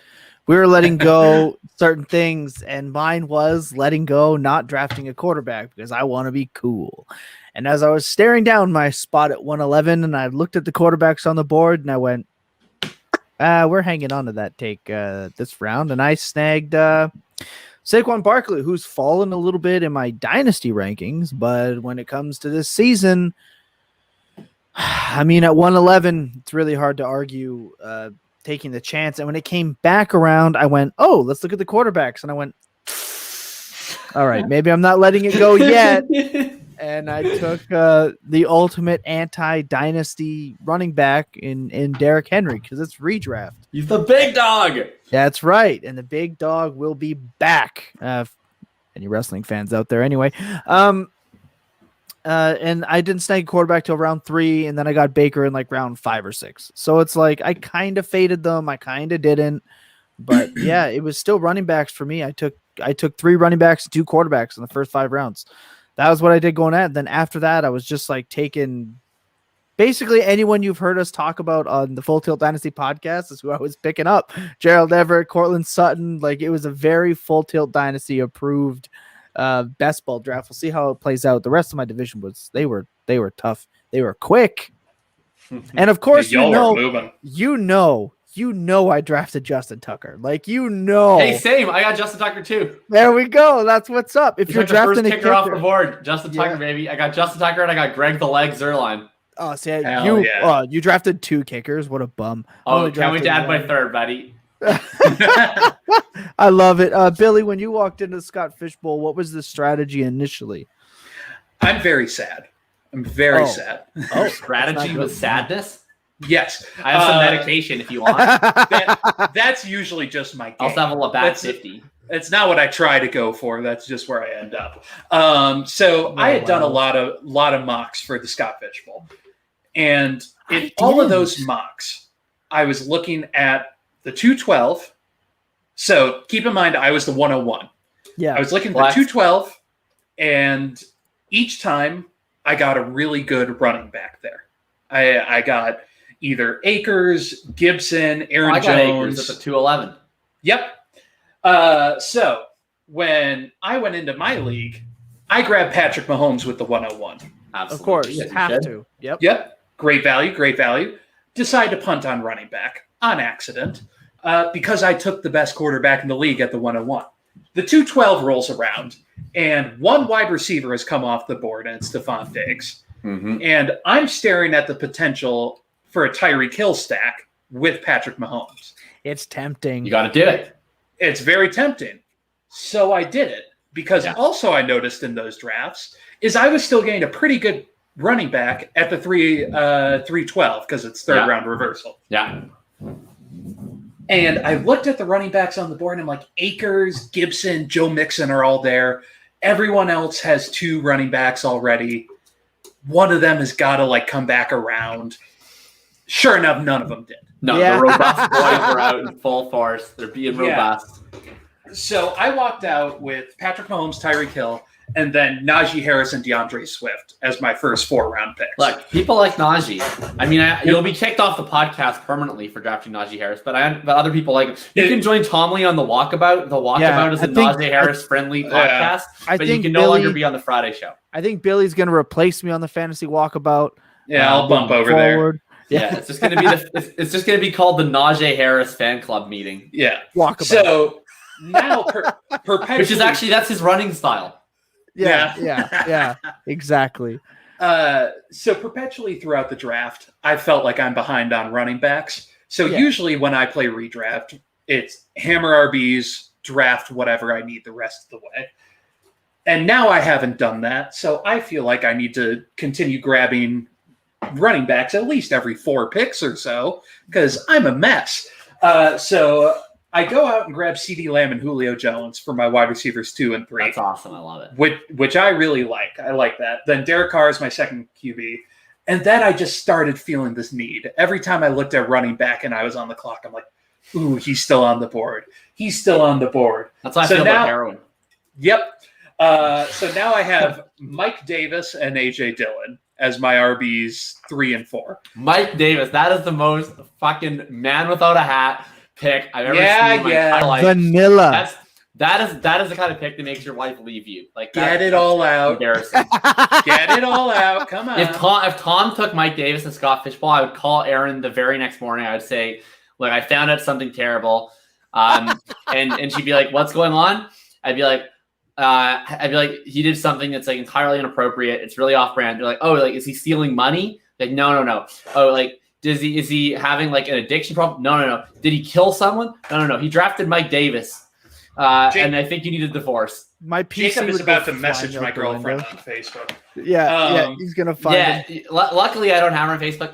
Speaker 3: we were letting go certain things, and mine was letting go, not drafting a quarterback because I want to be cool. And as I was staring down my spot at 111, and I looked at the quarterbacks on the board, and I went, we're hanging on to that take this round. And I snagged Saquon Barkley, who's fallen a little bit in my Dynasty rankings. But when it comes to this season, I mean, at 111, it's really hard to argue taking the chance. And when it came back around, I went, oh, let's look at the quarterbacks. And I went, all right, maybe I'm not letting it go yet. And I took the ultimate anti-dynasty running back in Derrick Henry because it's redraft.
Speaker 5: He's the big dog.
Speaker 3: That's right. And the big dog will be back. Any wrestling fans out there anyway. And I didn't snag a quarterback till round 3, and then I got Baker in like round 5 or 6. So it's like I kind of faded them. I kind of didn't. But yeah, it was still running backs for me. I took 3 running backs and 2 quarterbacks in the first 5 rounds. That was what I did going at. Then after that, I was just like taking basically anyone you've heard us talk about on the Full Tilt Dynasty podcast is who I was picking up. Gerald Everett, Cortland Sutton. Like, it was a very Full Tilt Dynasty approved best ball draft. We'll see how it plays out. The rest of my division they were tough. They were quick. And of course, you know I drafted Justin Tucker. Like,
Speaker 5: Hey, same. I got Justin Tucker too.
Speaker 3: There we go. That's what's up. If you're drafting
Speaker 5: a kicker off the board, Justin Tucker, baby. I got Justin Tucker and I got Greg the Leg Zerline.
Speaker 3: Oh, see, you drafted 2 kickers. What a bum.
Speaker 5: Oh, can't wait to add my third, buddy.
Speaker 3: I love it. Billy, when you walked into the Scott Fishbowl, what was the strategy initially?
Speaker 4: I'm very sad. I'm very sad.
Speaker 5: Oh, strategy was sadness?
Speaker 4: Yes.
Speaker 5: I have some medication if you want.
Speaker 4: That's usually just my game.
Speaker 5: I'll have a Labatt 50.
Speaker 4: It's not what I try to go for. That's just where I end up. I had done a lot of mocks for the Scott Fishbowl. And in all of those mocks, I was looking at the 212. So keep in mind, I was the 101.
Speaker 3: Yeah.
Speaker 4: I was looking at the 212, and each time I got a really good running back there. I got either Akers, Gibson, Aaron Jones.
Speaker 5: Akers at the 211.
Speaker 4: Yep. So when I went into my league, I grabbed Patrick Mahomes with the 101.
Speaker 5: Absolutely.
Speaker 3: Of course, you have to.
Speaker 4: Yep. Great value. Decide to punt on running back on accident because I took the best quarterback in the league at the 101. The 212 rolls around, and 1 wide receiver has come off the board, and it's Stephon Diggs.
Speaker 5: Mm-hmm.
Speaker 4: And I'm staring at the potential for a Tyreek Hill stack with Patrick Mahomes.
Speaker 3: It's tempting.
Speaker 5: You got to do it.
Speaker 4: It's very tempting. So I did it because also I noticed in those drafts is I was still getting a pretty good running back at the 312 because it's third round reversal.
Speaker 5: Yeah.
Speaker 4: And I looked at the running backs on the board, and I'm like, Akers, Gibson, Joe Mixon are all there. Everyone else has 2 running backs already. One of them has got to like come back around. Sure enough, none of them did.
Speaker 5: No,
Speaker 3: Yeah.
Speaker 5: the robust boys are out in full force. They're being robust.
Speaker 4: So I walked out with Patrick Mahomes, Tyreek Hill, and then Najee Harris and DeAndre Swift as my first 4-round picks.
Speaker 5: Look, people like Najee. I mean, you'll be kicked off the podcast permanently for drafting Najee Harris, but other people like him. You can join Tomley on the Walkabout. The Walkabout is a Najee Harris friendly podcast, but you can no longer be on the Friday show.
Speaker 3: I think Billy's going to replace me on the fantasy walkabout.
Speaker 4: Yeah, I'll bump over there.
Speaker 5: Yeah, it's just going to be it's just going to be called the Najee Harris fan club meeting.
Speaker 4: Yeah,
Speaker 3: Walkabout.
Speaker 4: So now, perpetually,
Speaker 5: which is actually that's his running style.
Speaker 3: Yeah, exactly.
Speaker 4: So perpetually throughout the draft, I felt like I'm behind on running backs. So usually when I play redraft, it's hammer RBs, draft whatever I need the rest of the way. And now I haven't done that, so I feel like I need to continue grabbing running backs at least every 4 picks or so, because I'm a mess. So I go out and grab CeeDee Lamb and Julio Jones for my wide receivers 2 and 3.
Speaker 5: That's awesome. I love it.
Speaker 4: Which I really like. I like that. Then Derek Carr is my second QB. And then I just started feeling this need. Every time I looked at running back and I was on the clock, I'm like, ooh, he's still on the board. He's still on the board.
Speaker 5: That's how I feel about heroin.
Speaker 4: Yep. So now I have Mike Davis and AJ Dillon as my RBs 3 and 4.
Speaker 5: Mike Davis, that is the most fucking man without a hat pick I've ever seen in my entire life.
Speaker 3: Vanilla.
Speaker 5: That is the kind of pick that makes your wife leave you. Like
Speaker 4: get it all out.
Speaker 5: Embarrassing.
Speaker 4: Get it all out. Come on.
Speaker 5: If Tom took Mike Davis and Scott Fishbowl, I would call Aaron the very next morning. I would say, look, I found out something terrible. And she'd be like, what's going on? I'd be like, he did something that's like entirely inappropriate. It's really off brand. You're like, oh, like, is he stealing money? Like, no. Oh, like, is he having like an addiction problem? No. Did he kill someone? No. He drafted Mike Davis. And I think you need a divorce.
Speaker 3: My PC
Speaker 4: Jacob is about to message my girlfriend on Facebook.
Speaker 3: Yeah, he's gonna find him.
Speaker 5: Luckily, I don't have her on Facebook.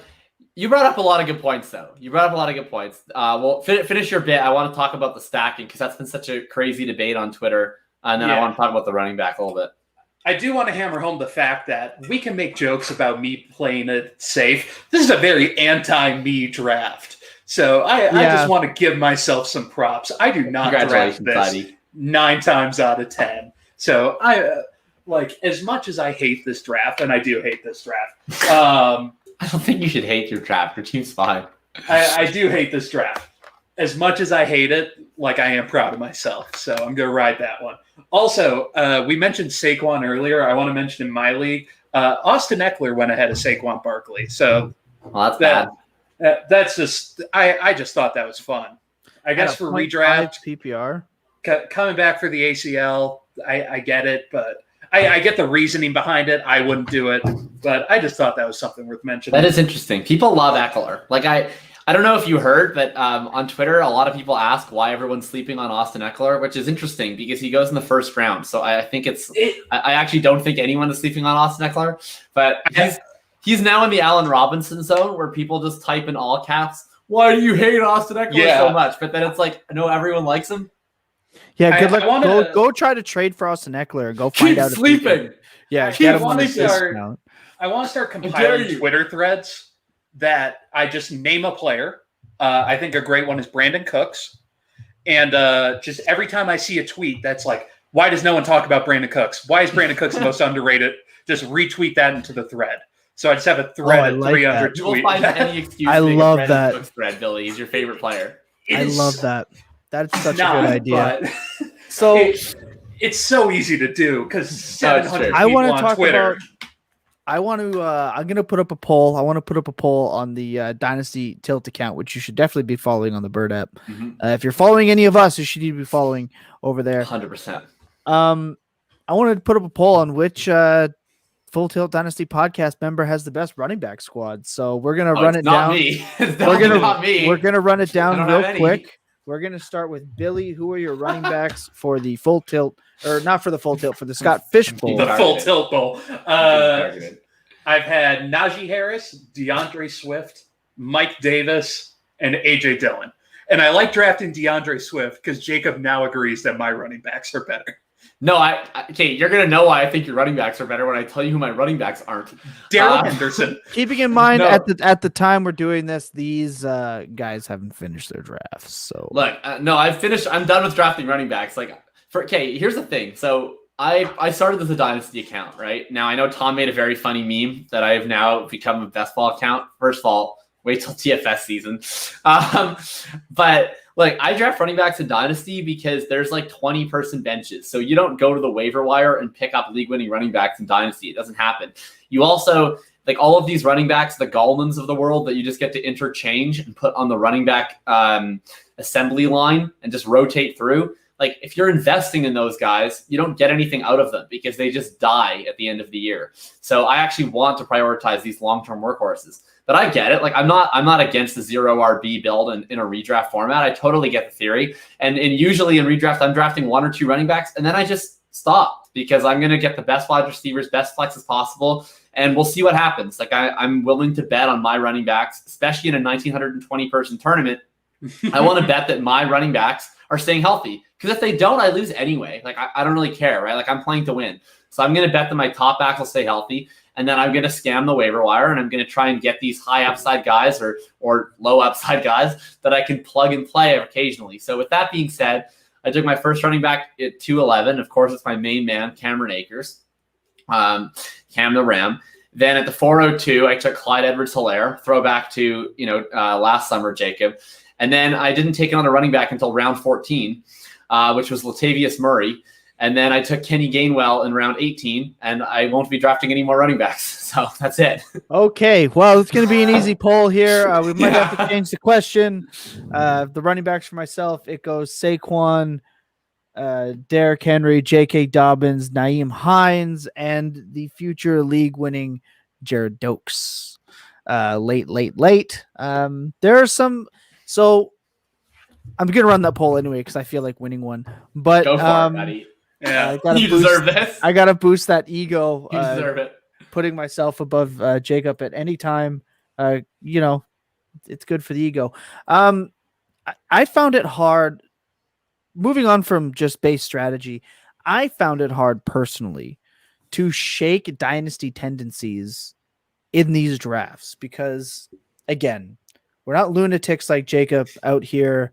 Speaker 5: You brought up a lot of good points, though. Well, finish your bit. I want to talk about the stacking because that's been such a crazy debate on Twitter. And then I want to talk about the running back a little bit.
Speaker 4: I do want to hammer home the fact that we can make jokes about me playing it safe. This is a very anti-me draft. So I just want to give myself some props. I do not draft this buddy. 9 times out of 10. So I as much as I hate this draft, and I do hate this draft.
Speaker 5: I don't think you should hate your draft. Your team's fine.
Speaker 4: I do hate this draft. As much as I hate it, I am proud of myself. So I'm going to ride that one. Also, we mentioned Saquon earlier. I want to mention in my league, Austin Eckler went ahead of Saquon Barkley. So
Speaker 5: that's bad.
Speaker 4: That's just I just thought that was fun. I guess for redraft
Speaker 3: PPR
Speaker 4: coming back for the ACL, I get it, but I get the reasoning behind it. I wouldn't do it, but I just thought that was something worth mentioning.
Speaker 5: That is interesting. People love Eckler. I don't know if you heard, but on Twitter, a lot of people ask why everyone's sleeping on Austin Eckler, which is interesting because he goes in the first round. So I think I actually don't think anyone is sleeping on Austin Eckler, but he's now in the Allen Robinson zone where people just type in all caps, why do you hate Austin Eckler so much? But then it's like, no, everyone likes him.
Speaker 3: Yeah, good luck. Go try to trade for Austin Eckler and go find out.
Speaker 5: Sleeping.
Speaker 3: Yeah,
Speaker 4: I want to start compiling Twitter threads that I just name a player. I think a great one is Brandon Cooks. And just every time I see a tweet that's like, why does no one talk about Brandon Cooks? Why is Brandon Cooks the most underrated? Just retweet that into the thread. So I just have a thread of 300 tweets.
Speaker 5: You will find any excuse.
Speaker 3: I love
Speaker 5: Brandon
Speaker 3: that
Speaker 5: Cooks thread, Billy. He's your favorite player.
Speaker 3: I love that. That's such a good idea.
Speaker 4: So it's so easy to do because 700 people
Speaker 3: I want to
Speaker 4: on
Speaker 3: talk
Speaker 4: Twitter.
Speaker 3: about. I'm going to put up a poll. I want to put up a poll on the Dynasty Tilt account, which you should definitely be following on the Bird app.
Speaker 5: Mm-hmm.
Speaker 3: If you're following any of us, you should need to be following over there.
Speaker 5: 100%.
Speaker 3: I wanted to put up a poll on which Full Tilt Dynasty podcast member has the best running back squad. So we're going to run it down.
Speaker 5: Me.
Speaker 3: We're going to run it down real quick. We're going to start with Billy. Who are your running backs for the Full Tilt, or not for the Full Tilt, for the Scott Fish Bowl?
Speaker 4: The Full Tilt Bowl. I've had Najee Harris, DeAndre Swift, Mike Davis, and AJ Dillon. And I like drafting DeAndre Swift because Jacob now agrees that my running backs are better.
Speaker 5: No, okay, you're going to know why I think your running backs are better when I tell you who my running backs aren't.
Speaker 4: Daryl Henderson.
Speaker 3: Keeping in mind
Speaker 4: No.
Speaker 3: at the time we're doing this, these guys haven't finished their drafts. So
Speaker 5: Look, no, I've finished. I'm done with drafting running backs. Okay, here's the thing. So I started with a Dynasty account, right? Now I know Tom made a very funny meme that I have now become a best ball account. First of all, wait till TFS season. But like I draft running backs in Dynasty because there's like 20-person benches. So you don't go to the waiver wire and pick up league-winning running backs in Dynasty. It doesn't happen. You also, like all of these running backs, the Gallmans of the world that you just get to interchange and put on the running back assembly line and just rotate through. Like if you're investing in those guys, you don't get anything out of them because they just die at the end of the year. So I actually want to prioritize these long-term workhorses. But I get it. Like I'm not against the 0 RB build in a redraft format. I totally get the theory. And usually in redraft, I'm drafting 1 or 2 running backs, and then I just stop because I'm going to get the best wide receivers, best flexes possible, and we'll see what happens. Like I'm willing to bet on my running backs, especially in a 1,920-person tournament. I want to bet that my running backs are staying healthy because if they don't, I lose anyway. Like I don't really care, right? Like I'm playing to win. So I'm going to bet that my top backs will stay healthy. And then I'm going to scam the waiver wire, and I'm going to try and get these high upside guys or low upside guys that I can plug and play occasionally. So with that being said, I took my first running back at 211. Of course, it's my main man, Cameron Akers, Cam the Ram. Then at the 402, I took Clyde Edwards-Helaire, throwback to last summer, Jacob. And then I didn't take another running back until round 14, which was Latavius Murray. And then I took Kenny Gainwell in round 18, and I won't be drafting any more running backs. So that's it.
Speaker 3: okay, well, it's going to be an easy poll here. We might have to change the question. The running backs for myself, it goes Saquon, Derrick Henry, J.K. Dobbins, Nyheim Hines, and the future league-winning Jared Dokes. Late. There are some. So I'm going to run that poll anyway because I feel like winning one. But
Speaker 5: go for it, buddy.
Speaker 4: Yeah,
Speaker 5: you deserve this.
Speaker 3: I got to boost that ego.
Speaker 5: You deserve it.
Speaker 3: Putting myself above Jacob at any time. It's good for the ego. I found it hard. Moving on from just base strategy, I found it hard personally to shake dynasty tendencies in these drafts because, again, we're not lunatics like Jacob out here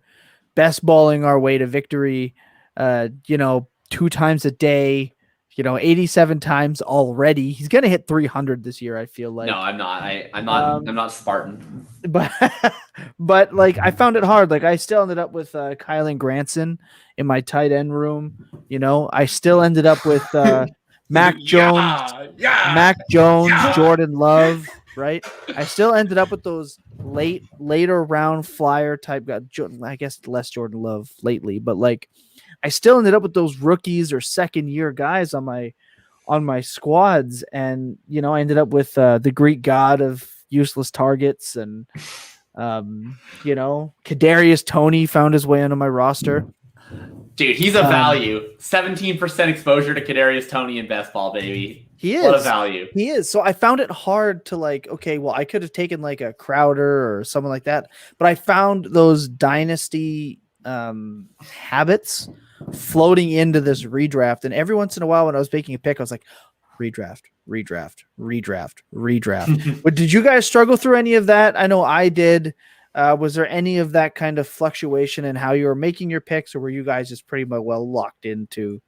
Speaker 3: best balling our way to victory. 2 times a day, 87 times already. He's going to hit 300 this year, I feel like.
Speaker 5: No, I'm not. I'm not Spartan.
Speaker 3: But like I found it hard. Like I still ended up with Kylan Granson in my tight end room. I still ended up with Mac Jones, Jordan Love, right? I still ended up with those later round flyer type guy. I guess less Jordan Love lately, but like I still ended up with those rookies or second year guys on my squads. And, I ended up with the Greek god of useless targets and, Kadarius Toney found his way onto my roster.
Speaker 5: Dude, he's a value. 17% exposure to Kadarius Toney in best ball, baby.
Speaker 3: He is.
Speaker 5: What a value.
Speaker 3: He is. So I found it hard to I could have taken like a Crowder or someone like that, but I found those dynasty habits floating into this redraft. And every once in a while when I was making a pick, I was like, redraft. But did you guys struggle through any of that? I know I did. Was there any of that kind of fluctuation in how you were making your picks, or were you guys just pretty much well locked into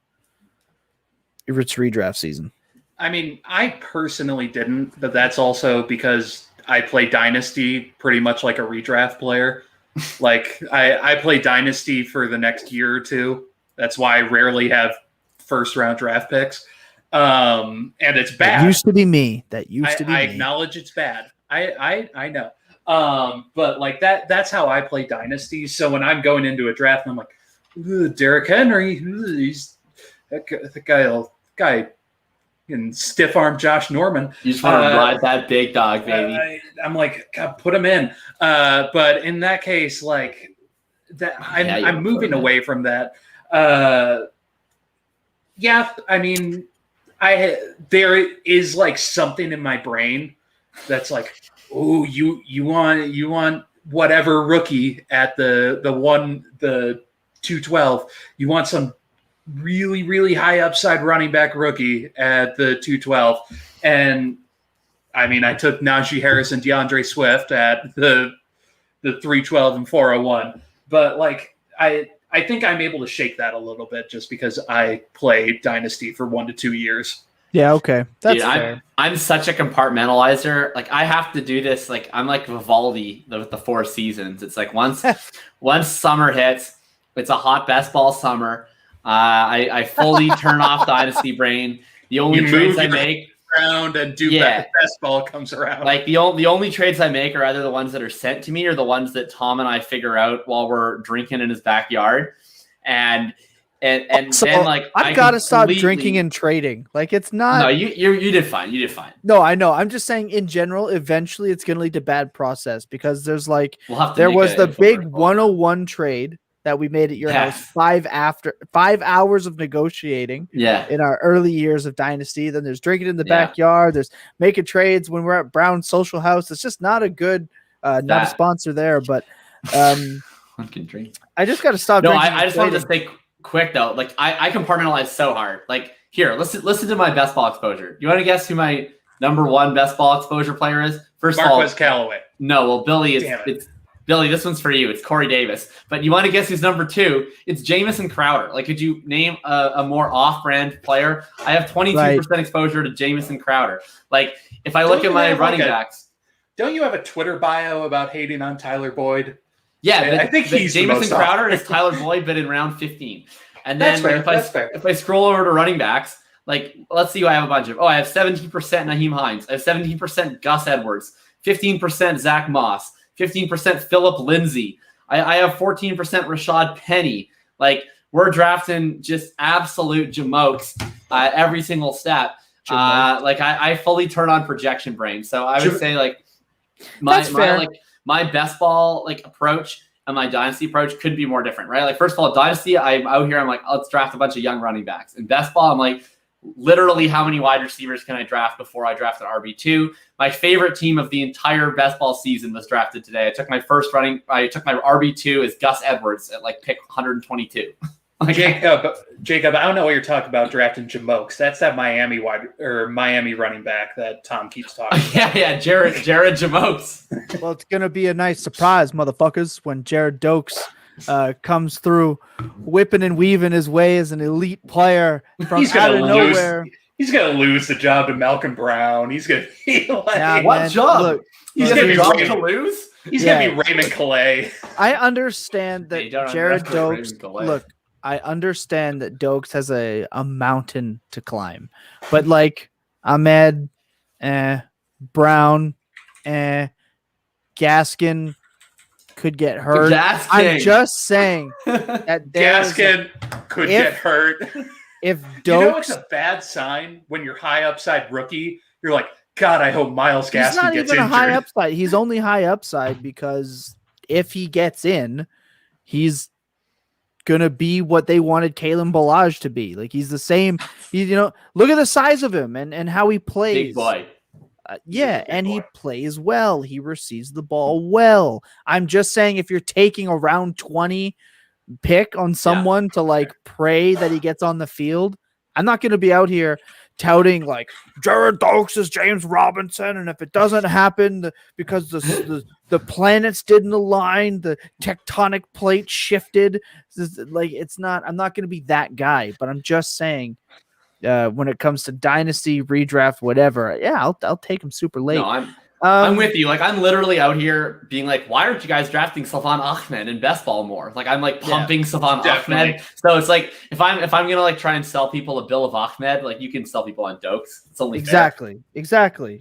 Speaker 3: its redraft season?
Speaker 4: I mean, I personally didn't, but that's also because I play Dynasty pretty much like a redraft player. Like I play Dynasty for the next year or two. That's why I rarely have first round draft picks. And it's bad.
Speaker 3: That used to be me.
Speaker 4: I acknowledge it's bad. I know. But like that's how I play Dynasty. So when I'm going into a draft, I'm like, Derrick Henry, he's the guy can stiff arm Josh Norman.
Speaker 5: You just want to ride that big dog, baby.
Speaker 4: I'm like, God, put him in. But in that case, like that, I'm moving away from that. Yeah, I mean, there is like something in my brain that's like, oh, you want whatever rookie at the 212. You want some really, really high upside running back rookie at the 212. And I mean, I took Najee Harris and DeAndre Swift at the 312 and 401. But like, I think I'm able to shake that a little bit just because I play Dynasty for 1 to 2 years.
Speaker 3: Yeah, okay. That's
Speaker 5: Dude,
Speaker 3: fair.
Speaker 5: I'm such a compartmentalizer. Like I have to do this. Like I'm like Vivaldi with the 4 seasons. It's like once summer hits, it's a hot best ball summer. I fully turn off Dynasty brain. The only trades I make
Speaker 4: around and do best ball comes around.
Speaker 5: Like the only trades I make are either the ones that are sent to me or the ones that Tom and I figure out while we're drinking in his backyard. And
Speaker 3: So,
Speaker 5: then like
Speaker 3: I've got to stop drinking and trading. Like it's not.
Speaker 5: No, you did fine. You did fine.
Speaker 3: No, I know. I'm just saying in general. Eventually, it's going to lead to bad process because there's like
Speaker 5: We'll
Speaker 3: there was the big 101 trade that we made at your house 5 hours of negotiating.
Speaker 5: Yeah.
Speaker 3: In our early years of Dynasty, then there's drinking in the backyard. There's making trades when we're at Brown's social house. It's just not a good. Not a sponsor there, but
Speaker 5: one can drink.
Speaker 3: I just got to stop.
Speaker 5: No,
Speaker 3: drinking
Speaker 5: I just wanted to say quick though. Like I compartmentalize so hard. Like here, listen to my best ball exposure. You want to guess who my number 1 best ball exposure player is? First of all,
Speaker 4: Marquez Callaway.
Speaker 5: No, well, Billy is. It's Billy. This one's for you. It's Corey Davis. But you want to guess who's number 2? It's Jamison Crowder. Like, could you name a more off-brand player? I have 22% exposure to Jamison Crowder. Like, if I look at my running backs,
Speaker 4: don't you have a Twitter bio about hating on Tyler Boyd?
Speaker 5: Yeah,
Speaker 4: I think he's
Speaker 5: Jamison Crowder is Tyler Boyd, but in round 15. And then if I scroll over to running backs, like let's see who I have a bunch of. Oh, I have 17% Naheem Hines. I have 17% Gus Edwards, 15% Zach Moss, 15% Philip Lindsay. I have 14% Rashad Penny. Like we're drafting just absolute jamokes every single step. Like I fully turn on projection brain. So I would say like my best ball like approach and my dynasty approach could be more different, right? Like first of all, dynasty, I'm out here. I'm like, let's draft a bunch of young running backs. In best ball, I'm like, literally, how many wide receivers can I draft before I draft an RB2? My favorite team of the entire best ball season was drafted today. I took my RB2 is Gus Edwards at like pick 122. Like,
Speaker 4: Jacob, I don't know what you're talking about drafting Jamokes. That's that Miami running back that Tom keeps talking about.
Speaker 5: Yeah, Jared Jamokes.
Speaker 3: Well, it's gonna be a nice surprise, motherfuckers, when Jared Dokes comes through, whipping and weaving his way as an elite player from out of nowhere.
Speaker 4: He's gonna lose the job to Malcolm Brown. He's gonna be like,
Speaker 5: what job?
Speaker 3: Look,
Speaker 4: he's gonna be
Speaker 5: to lose.
Speaker 4: He's gonna be Raymond Calais.
Speaker 3: I understand that Jared Dokes. Look, I understand that Dokes has a mountain to climb, but like Ahmed, Brown, Gaskin could get hurt. I'm just saying that
Speaker 4: Gaskin could get hurt.
Speaker 3: If Dokes,
Speaker 4: you know, it's a bad sign when you're high upside rookie. You're like, God, I hope Myles Gaskin gets injured.
Speaker 3: He's not even a high upside. He's only high upside because if he gets in, he's gonna be what they wanted Kalen Ballage to be. Like he's the same. Look at the size of him and how he plays.
Speaker 5: Big boy.
Speaker 3: He plays well. He receives the ball well. I'm just saying, if you're taking a round 20 pick on someone to like pray that he gets on the field, I'm not going to be out here touting like Jared Dokes is James Robinson, and if it doesn't happen because the planets didn't align, the tectonic plate shifted, like it's not. I'm not going to be that guy, but I'm just saying. When it comes to dynasty redraft, whatever, I'll take him super late.
Speaker 5: No, I'm with you. Like I'm literally out here being like, why aren't you guys drafting Salvan Ahmed in best ball more? Like I'm like pumping Salvan Ahmed. So it's like if I'm gonna like try and sell people a bill of Ahmed, like you can sell people on Dokes. It's only
Speaker 3: exactly.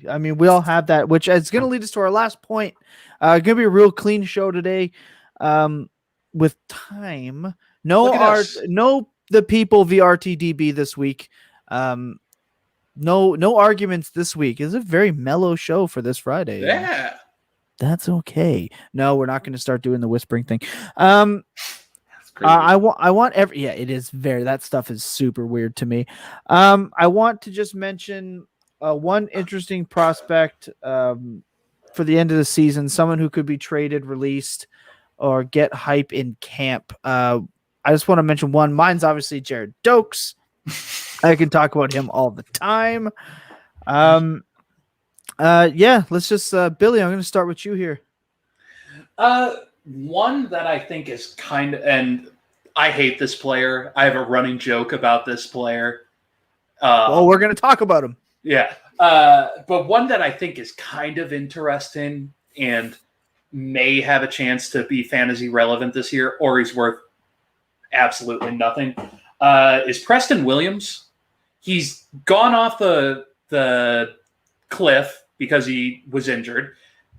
Speaker 3: I mean, we all have that, which is gonna lead us to our last point. Gonna be a real clean show today. With time, no the people VRTDB this week. No arguments this week. It's a very mellow show for this Friday.
Speaker 4: Yeah.
Speaker 3: That's okay. No, we're not going to start doing the whispering thing. That's crazy. I want it is very, that stuff is super weird to me. I want to just mention one interesting prospect for the end of the season, someone who could be traded, released, or get hype in camp. I just want to mention one. Mine's obviously Jared Dokes. I can talk about him all the time. Yeah, let's just Billy, I'm going to start with you here.
Speaker 4: One that I think is kind of, and I hate this player. I have a running joke about this player.
Speaker 3: Well, we're going to talk about him.
Speaker 4: Yeah. But one that I think is kind of interesting and may have a chance to be fantasy relevant this year, or he's worth absolutely nothing, is Preston Williams. He's gone off the cliff because he was injured,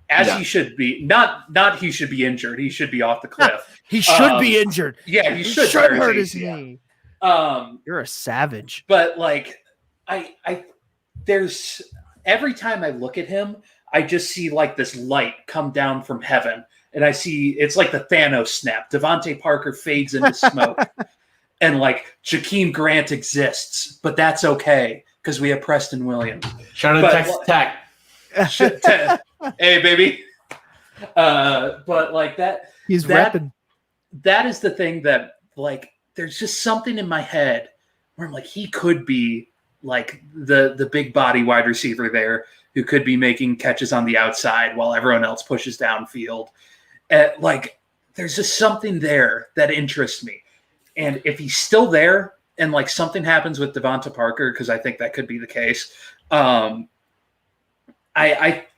Speaker 4: as he should be. Not he should be injured. He should be off the cliff.
Speaker 3: He should be injured.
Speaker 4: Yeah, he should
Speaker 3: hurt his knee.
Speaker 4: ACL.
Speaker 3: You're a savage.
Speaker 4: But like, I there's every time I look at him, I just see like this light come down from heaven, and I see it's like the Thanos snap. Devontae Parker fades into smoke, and like Jakeem Grant exists, but that's okay because we have Preston Williams.
Speaker 5: Shout out to Texas Tech.
Speaker 4: Hey, baby. But like that,
Speaker 3: He's repping.
Speaker 4: That is the thing that like there's just something in my head where I'm like, he could be like the big body wide receiver there who could be making catches on the outside while everyone else pushes downfield. Like there's just something there that interests me. And if he's still there and like something happens with Devonta Parker, because I think that could be the case, I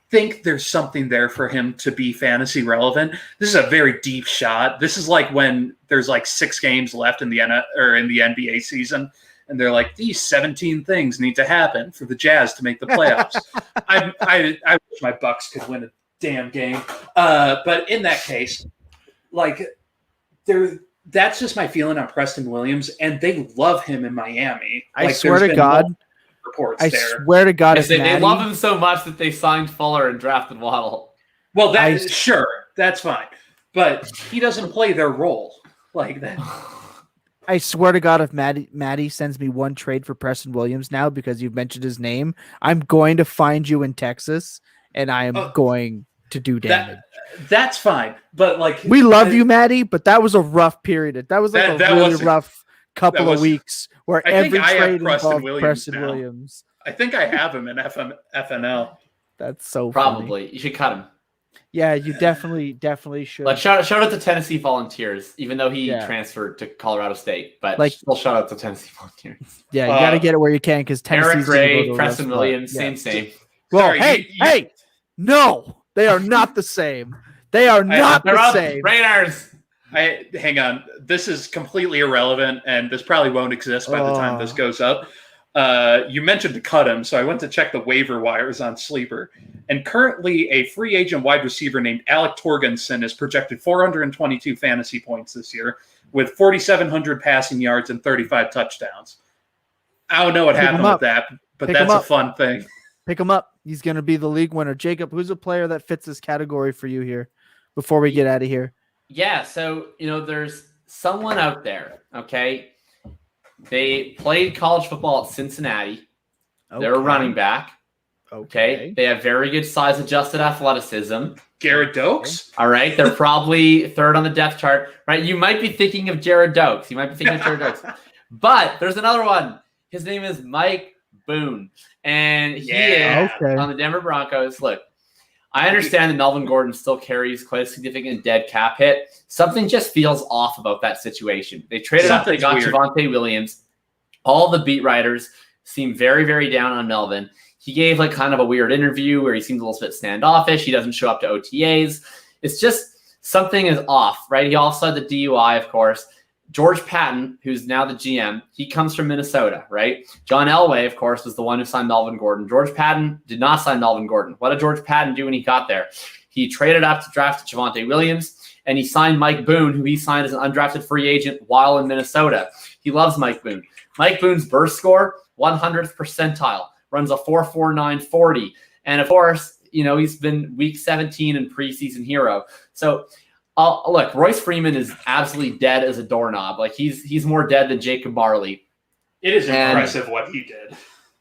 Speaker 4: think there's something there for him to be fantasy relevant. This is a very deep shot. This is like when there's like 6 games left in the NBA season, and they're like, these 17 things need to happen for the Jazz to make the playoffs. I wish my Bucks could win a damn game. But in that case, like that's just my feeling on Preston Williams, and they love him in Miami.
Speaker 3: I swear to God.
Speaker 4: Reports
Speaker 3: I
Speaker 4: there.
Speaker 3: swear to God,
Speaker 5: Yes, they love him so much that they signed Fuller and drafted Waddle.
Speaker 4: Well, sure, that's fine, but he doesn't play their role like that.
Speaker 3: I swear to God, if Maddie sends me one trade for Preston Williams now because you've mentioned his name, I'm going to find you in Texas, and I am going to do damage.
Speaker 4: That's fine, but like
Speaker 3: we love you, Maddie, but that was a rough period. That was like a really rough couple of weeks where every trade involved Preston Williams.
Speaker 4: I think I have him in FNL.
Speaker 3: That's so
Speaker 5: Probably.
Speaker 3: funny.
Speaker 5: You should cut him.
Speaker 3: Yeah, you definitely should.
Speaker 5: Like shout out to Tennessee Volunteers, even though he transferred to Colorado State. But like, still shout out to Tennessee Volunteers.
Speaker 3: Yeah, you got to get it where you can because Tennessee's
Speaker 5: Eric Gray, Preston Williams, same.
Speaker 3: Well, sorry, hey, no, they are not the same. They are not the same.
Speaker 5: Raiders.
Speaker 4: Hang on. This is completely irrelevant, and this probably won't exist by the time this goes up. You mentioned to cut him, so I went to check the waiver wires on Sleeper. And currently, a free agent wide receiver named Alec Torgensen is projected 422 fantasy points this year, with 4,700 passing yards and 35 touchdowns. I don't know what happened with that, but that's a fun thing.
Speaker 3: Pick him up. He's going to be the league winner. Jacob, who's a player that fits this category for you here before we get out of here?
Speaker 5: Yeah, so, there's someone out there, okay? They played college football at Cincinnati. Okay. They're a running back. Okay. They have very good size-adjusted athleticism.
Speaker 4: Jared Dokes?
Speaker 5: All right. They're probably third on the depth chart, right? You might be thinking of Jared Dokes. But there's another one. His name is Mike Boone. And he is on the Denver Broncos. Look, I understand that Melvin Gordon still carries quite a significant dead cap hit. Something just feels off about that situation. They traded up. They got Javonte Williams. All the beat writers seem very, very down on Melvin. He gave like kind of a weird interview where he seems a little bit standoffish. He doesn't show up to OTAs. It's just something is off, right? He also had the DUI, of course. George Patton, who's now the GM, he comes from Minnesota, right? John Elway, of course, was the one who signed Melvin Gordon. George Patton did not sign Melvin Gordon. What did George Patton do when he got there? He traded up to draft Javonte Williams, and he signed Mike Boone, who he signed as an undrafted free agent while in Minnesota. He loves Mike Boone. Mike Boone's burst score, 100th percentile, runs a 4.49 40. And of course, he's been week 17 and preseason hero. So look, Royce Freeman is absolutely dead as a doorknob. Like he's more dead than Jacob Marley.
Speaker 4: It is impressive what he did.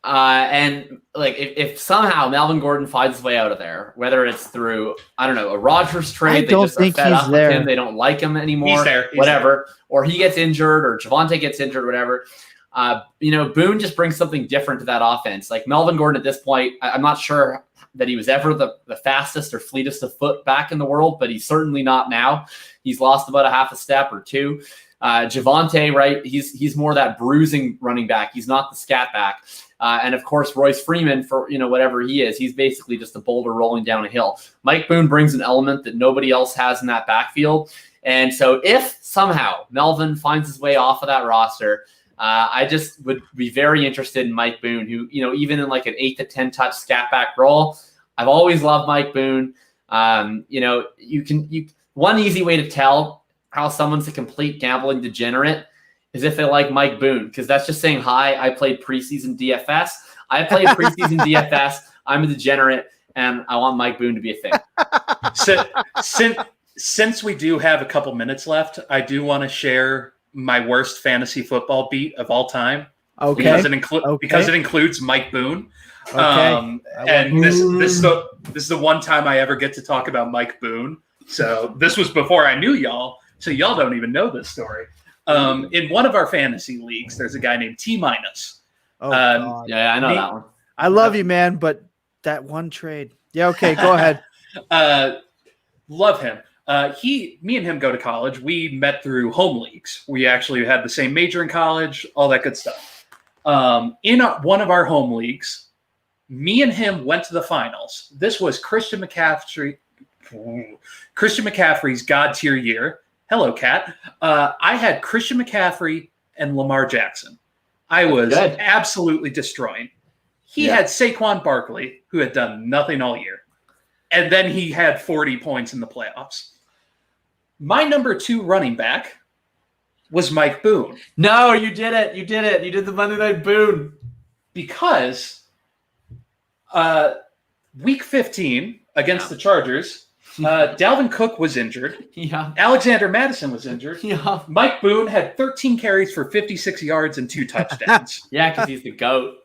Speaker 5: And like if somehow Melvin Gordon finds his way out of there, whether it's through, I don't know, a Rodgers trade, they
Speaker 3: don't
Speaker 5: just are
Speaker 3: think
Speaker 5: fed
Speaker 3: he's
Speaker 5: up
Speaker 3: there.
Speaker 5: with him, they don't like him anymore,
Speaker 4: He's there.
Speaker 5: whatever, or he gets injured or Javonte gets injured, whatever. Boone just brings something different to that offense. Like Melvin Gordon at this point, I'm not sure that he was ever the fastest or fleetest of foot back in the world, but he's certainly not now. He's lost about a half a step or two. Javonte, right? He's more that bruising running back. He's not the scat back. And of course, Royce Freeman, for whatever he is, he's basically just a boulder rolling down a hill. Mike Boone brings an element that nobody else has in that backfield. And so if somehow Melvin finds his way off of that roster, I just would be very interested in Mike Boone, who, even in like an 8 to 10 touch scat back role, I've always loved Mike Boone. One easy way to tell how someone's a complete gambling degenerate is if they like Mike Boone, because that's just saying, hi, I played preseason DFS. I played preseason DFS. I'm a degenerate, and I want Mike Boone to be a thing.
Speaker 4: Since we do have a couple minutes left, I do want to share my worst fantasy football beat of all time.
Speaker 3: Okay.
Speaker 4: Because it includes Mike Boone.
Speaker 3: Okay.
Speaker 4: And this is the one time I ever get to talk about Mike Boone. So this was before I knew y'all. So y'all don't even know this story. In one of our fantasy leagues, there's a guy named T-.
Speaker 3: Oh, God.
Speaker 5: Yeah, I know that one.
Speaker 3: I love you, man, but that one trade. Yeah, okay, go ahead.
Speaker 4: Love him. Me and him go to college. We met through home leagues. We actually had the same major in college, all that good stuff. In one of our home leagues, me and him went to the finals. This was Christian McCaffrey's God tier year. Hello, Kat. I had Christian McCaffrey and Lamar Jackson. I was absolutely destroying. He had Saquon Barkley, who had done nothing all year. And then he had 40 points in the playoffs. My number 2 running back was Mike Boone.
Speaker 5: No, you did it. You did it. You did the Monday Night Boone.
Speaker 4: Because week 15 against the Chargers, Dalvin Cook was injured.
Speaker 5: Yeah.
Speaker 4: Alexander Madison was injured.
Speaker 5: Yeah.
Speaker 4: Mike Boone had 13 carries for 56 yards and 2 touchdowns.
Speaker 5: Yeah, because he's the GOAT.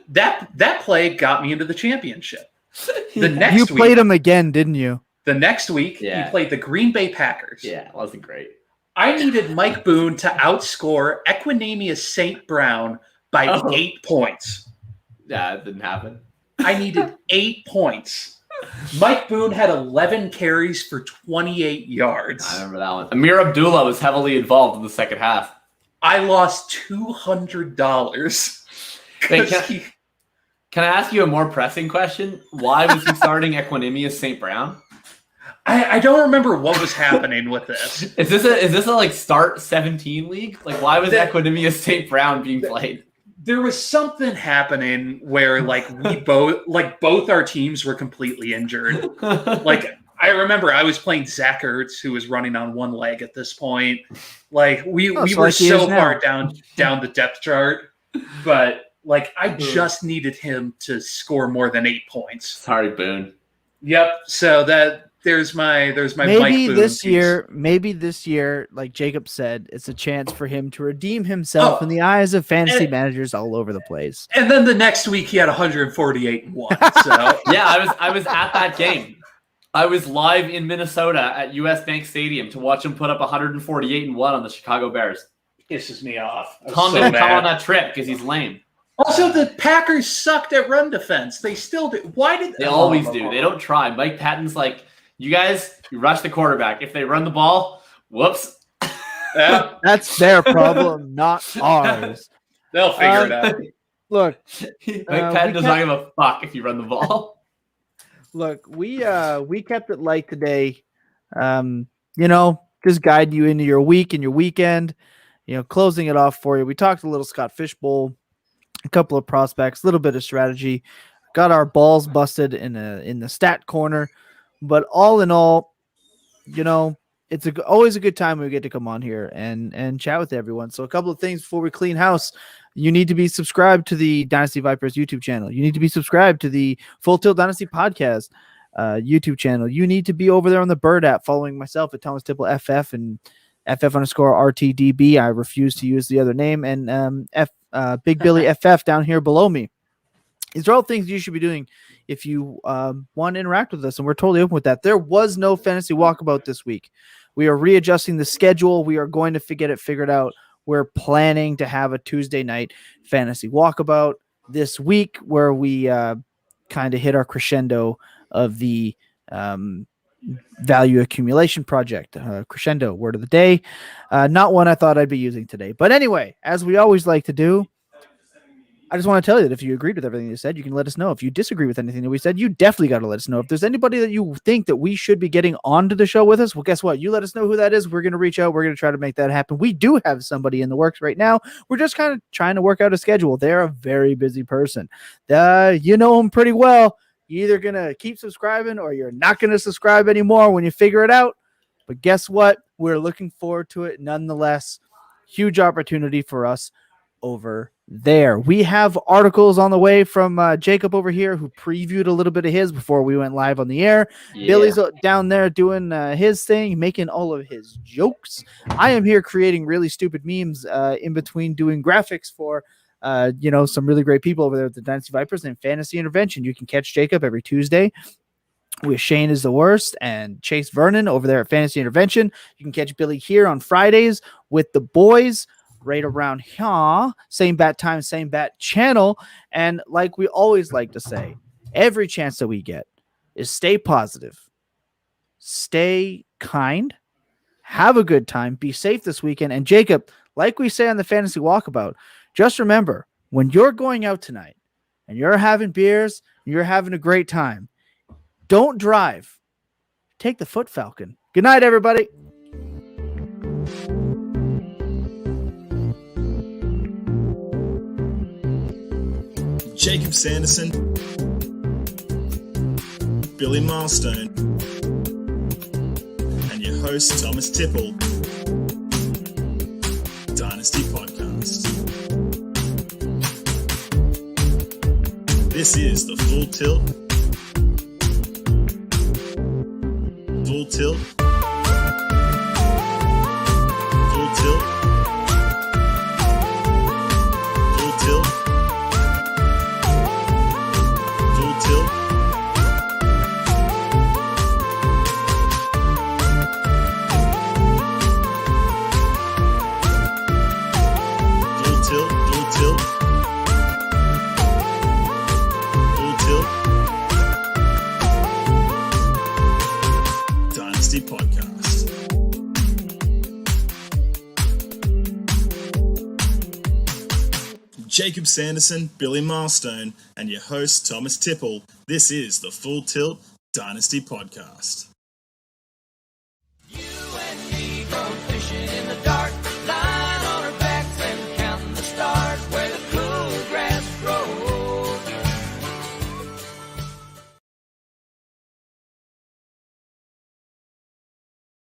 Speaker 4: That play got me into the championship.
Speaker 3: You played him again, didn't you?
Speaker 4: The next week, he played the Green Bay Packers.
Speaker 5: Yeah, it wasn't great.
Speaker 4: I needed Mike Boone to outscore Equinemius St. Brown by 8 points.
Speaker 5: Yeah, it didn't happen.
Speaker 4: I needed 8 points. Mike Boone had 11 carries for 28 yards.
Speaker 5: I remember that one. Amir Abdullah was heavily involved in the second half.
Speaker 4: I lost $200.
Speaker 5: Wait, can I ask you a more pressing question? Why was he starting Equinemius St. Brown?
Speaker 4: I don't remember what was happening with this.
Speaker 5: Is this a like start 17 league? Like why was Equinemius St. Brown being played?
Speaker 4: There was something happening where like both our teams were completely injured. Like I remember I was playing Zach Ertz, who was running on one leg at this point. Like we were so far down the depth chart, but like I just needed him to score more than 8 points.
Speaker 5: Sorry, Boone.
Speaker 4: Yep. So there's my
Speaker 3: maybe
Speaker 4: Mike Boone
Speaker 3: this year, like Jacob said, it's a chance for him to redeem himself in the eyes of fantasy managers all over the place.
Speaker 4: And then the next week he had 148 and 1. So
Speaker 5: yeah, I was at that game. I was live in Minnesota at US Bank Stadium to watch him put up 148 and 1 on the Chicago Bears.
Speaker 4: Pisses me off.
Speaker 5: Tom didn't come on that trip because he's lame.
Speaker 4: Also, the Packers sucked at run defense. They still do. Why did
Speaker 5: they always do? They don't try. Mike Patton's like, you guys, you rush the quarterback. If they run the ball, whoops.
Speaker 4: Yeah.
Speaker 3: That's their problem, not ours.
Speaker 4: They'll figure it out.
Speaker 3: Look,
Speaker 5: Mike Patton does not give a fuck if you run the ball.
Speaker 3: Look, we kept it light today. Just guiding you into your week and your weekend. Closing it off for you. We talked a little Scott Fishbowl, a couple of prospects, a little bit of strategy. Got our balls busted in the stat corner. But all in all, it's always a good time when we get to come on here and chat with everyone. So a couple of things before we clean house. You need to be subscribed to the Dynasty Vipers YouTube channel. You need to be subscribed to the Full Tilt Dynasty Podcast YouTube channel. You need to be over there on the Bird app following myself at Thomas Tipple FF and FF_RTDB. I refuse to use the other name. And Big Billy FF down here below me. These are all things you should be doing if you want to interact with us, and we're totally open with that. There was no fantasy walkabout this week. We are readjusting the schedule. We are going to get it figured out. We're planning to have a Tuesday night fantasy walkabout this week where we kind of hit our crescendo of the value accumulation project. Crescendo, word of the day. Not one I thought I'd be using today. But anyway, as we always like to do, I just want to tell you that if you agreed with everything you said, you can let us know. If you disagree with anything that we said, you definitely got to let us know. If there's anybody that you think that we should be getting onto the show with us, well, guess what? You let us know who that is. We're going to reach out. We're going to try to make that happen. We do have somebody in the works right now. We're just kind of trying to work out a schedule. They're a very busy person. You know them pretty well. You're either going to keep subscribing or you're not going to subscribe anymore when you figure it out. But guess what? We're looking forward to it nonetheless. Huge opportunity for us over there. We have articles on the way from Jacob over here who previewed a little bit of his before we went live on the air.
Speaker 5: Yeah.
Speaker 3: Billy's down there doing his thing, making all of his jokes. I am here creating really stupid memes in between doing graphics for some really great people over there at the Dynasty Vipers and Fantasy Intervention. You can catch Jacob every Tuesday with Shane is the Worst and Chase Vernon over there at Fantasy Intervention. You can catch Billy here on Fridays with the boys right around here. Same bat time, same bat channel. And like we always like to say, every chance that we get is stay positive, stay kind, have a good time, be safe this weekend. And Jacob, like we say on the Fantasy Walkabout, just remember, when you're going out tonight and you're having beers, and you're having a great time, don't drive. Take the Foot Falcon. Good night, everybody.
Speaker 1: Jacob Sanderson, Billy Milestone, and your host Thomas Tipple, Dynasty Podcast. This is the Full Tilt. Full Tilt. Full Tilt. Full Tilt. Full Tilt. Full Tilt. Full Tilt. Full Tilt. Dynasty Podcast. Jacob Sanderson, Billy Milestone, and your host Thomas Tipple. This is the Full Tilt Dynasty Podcast.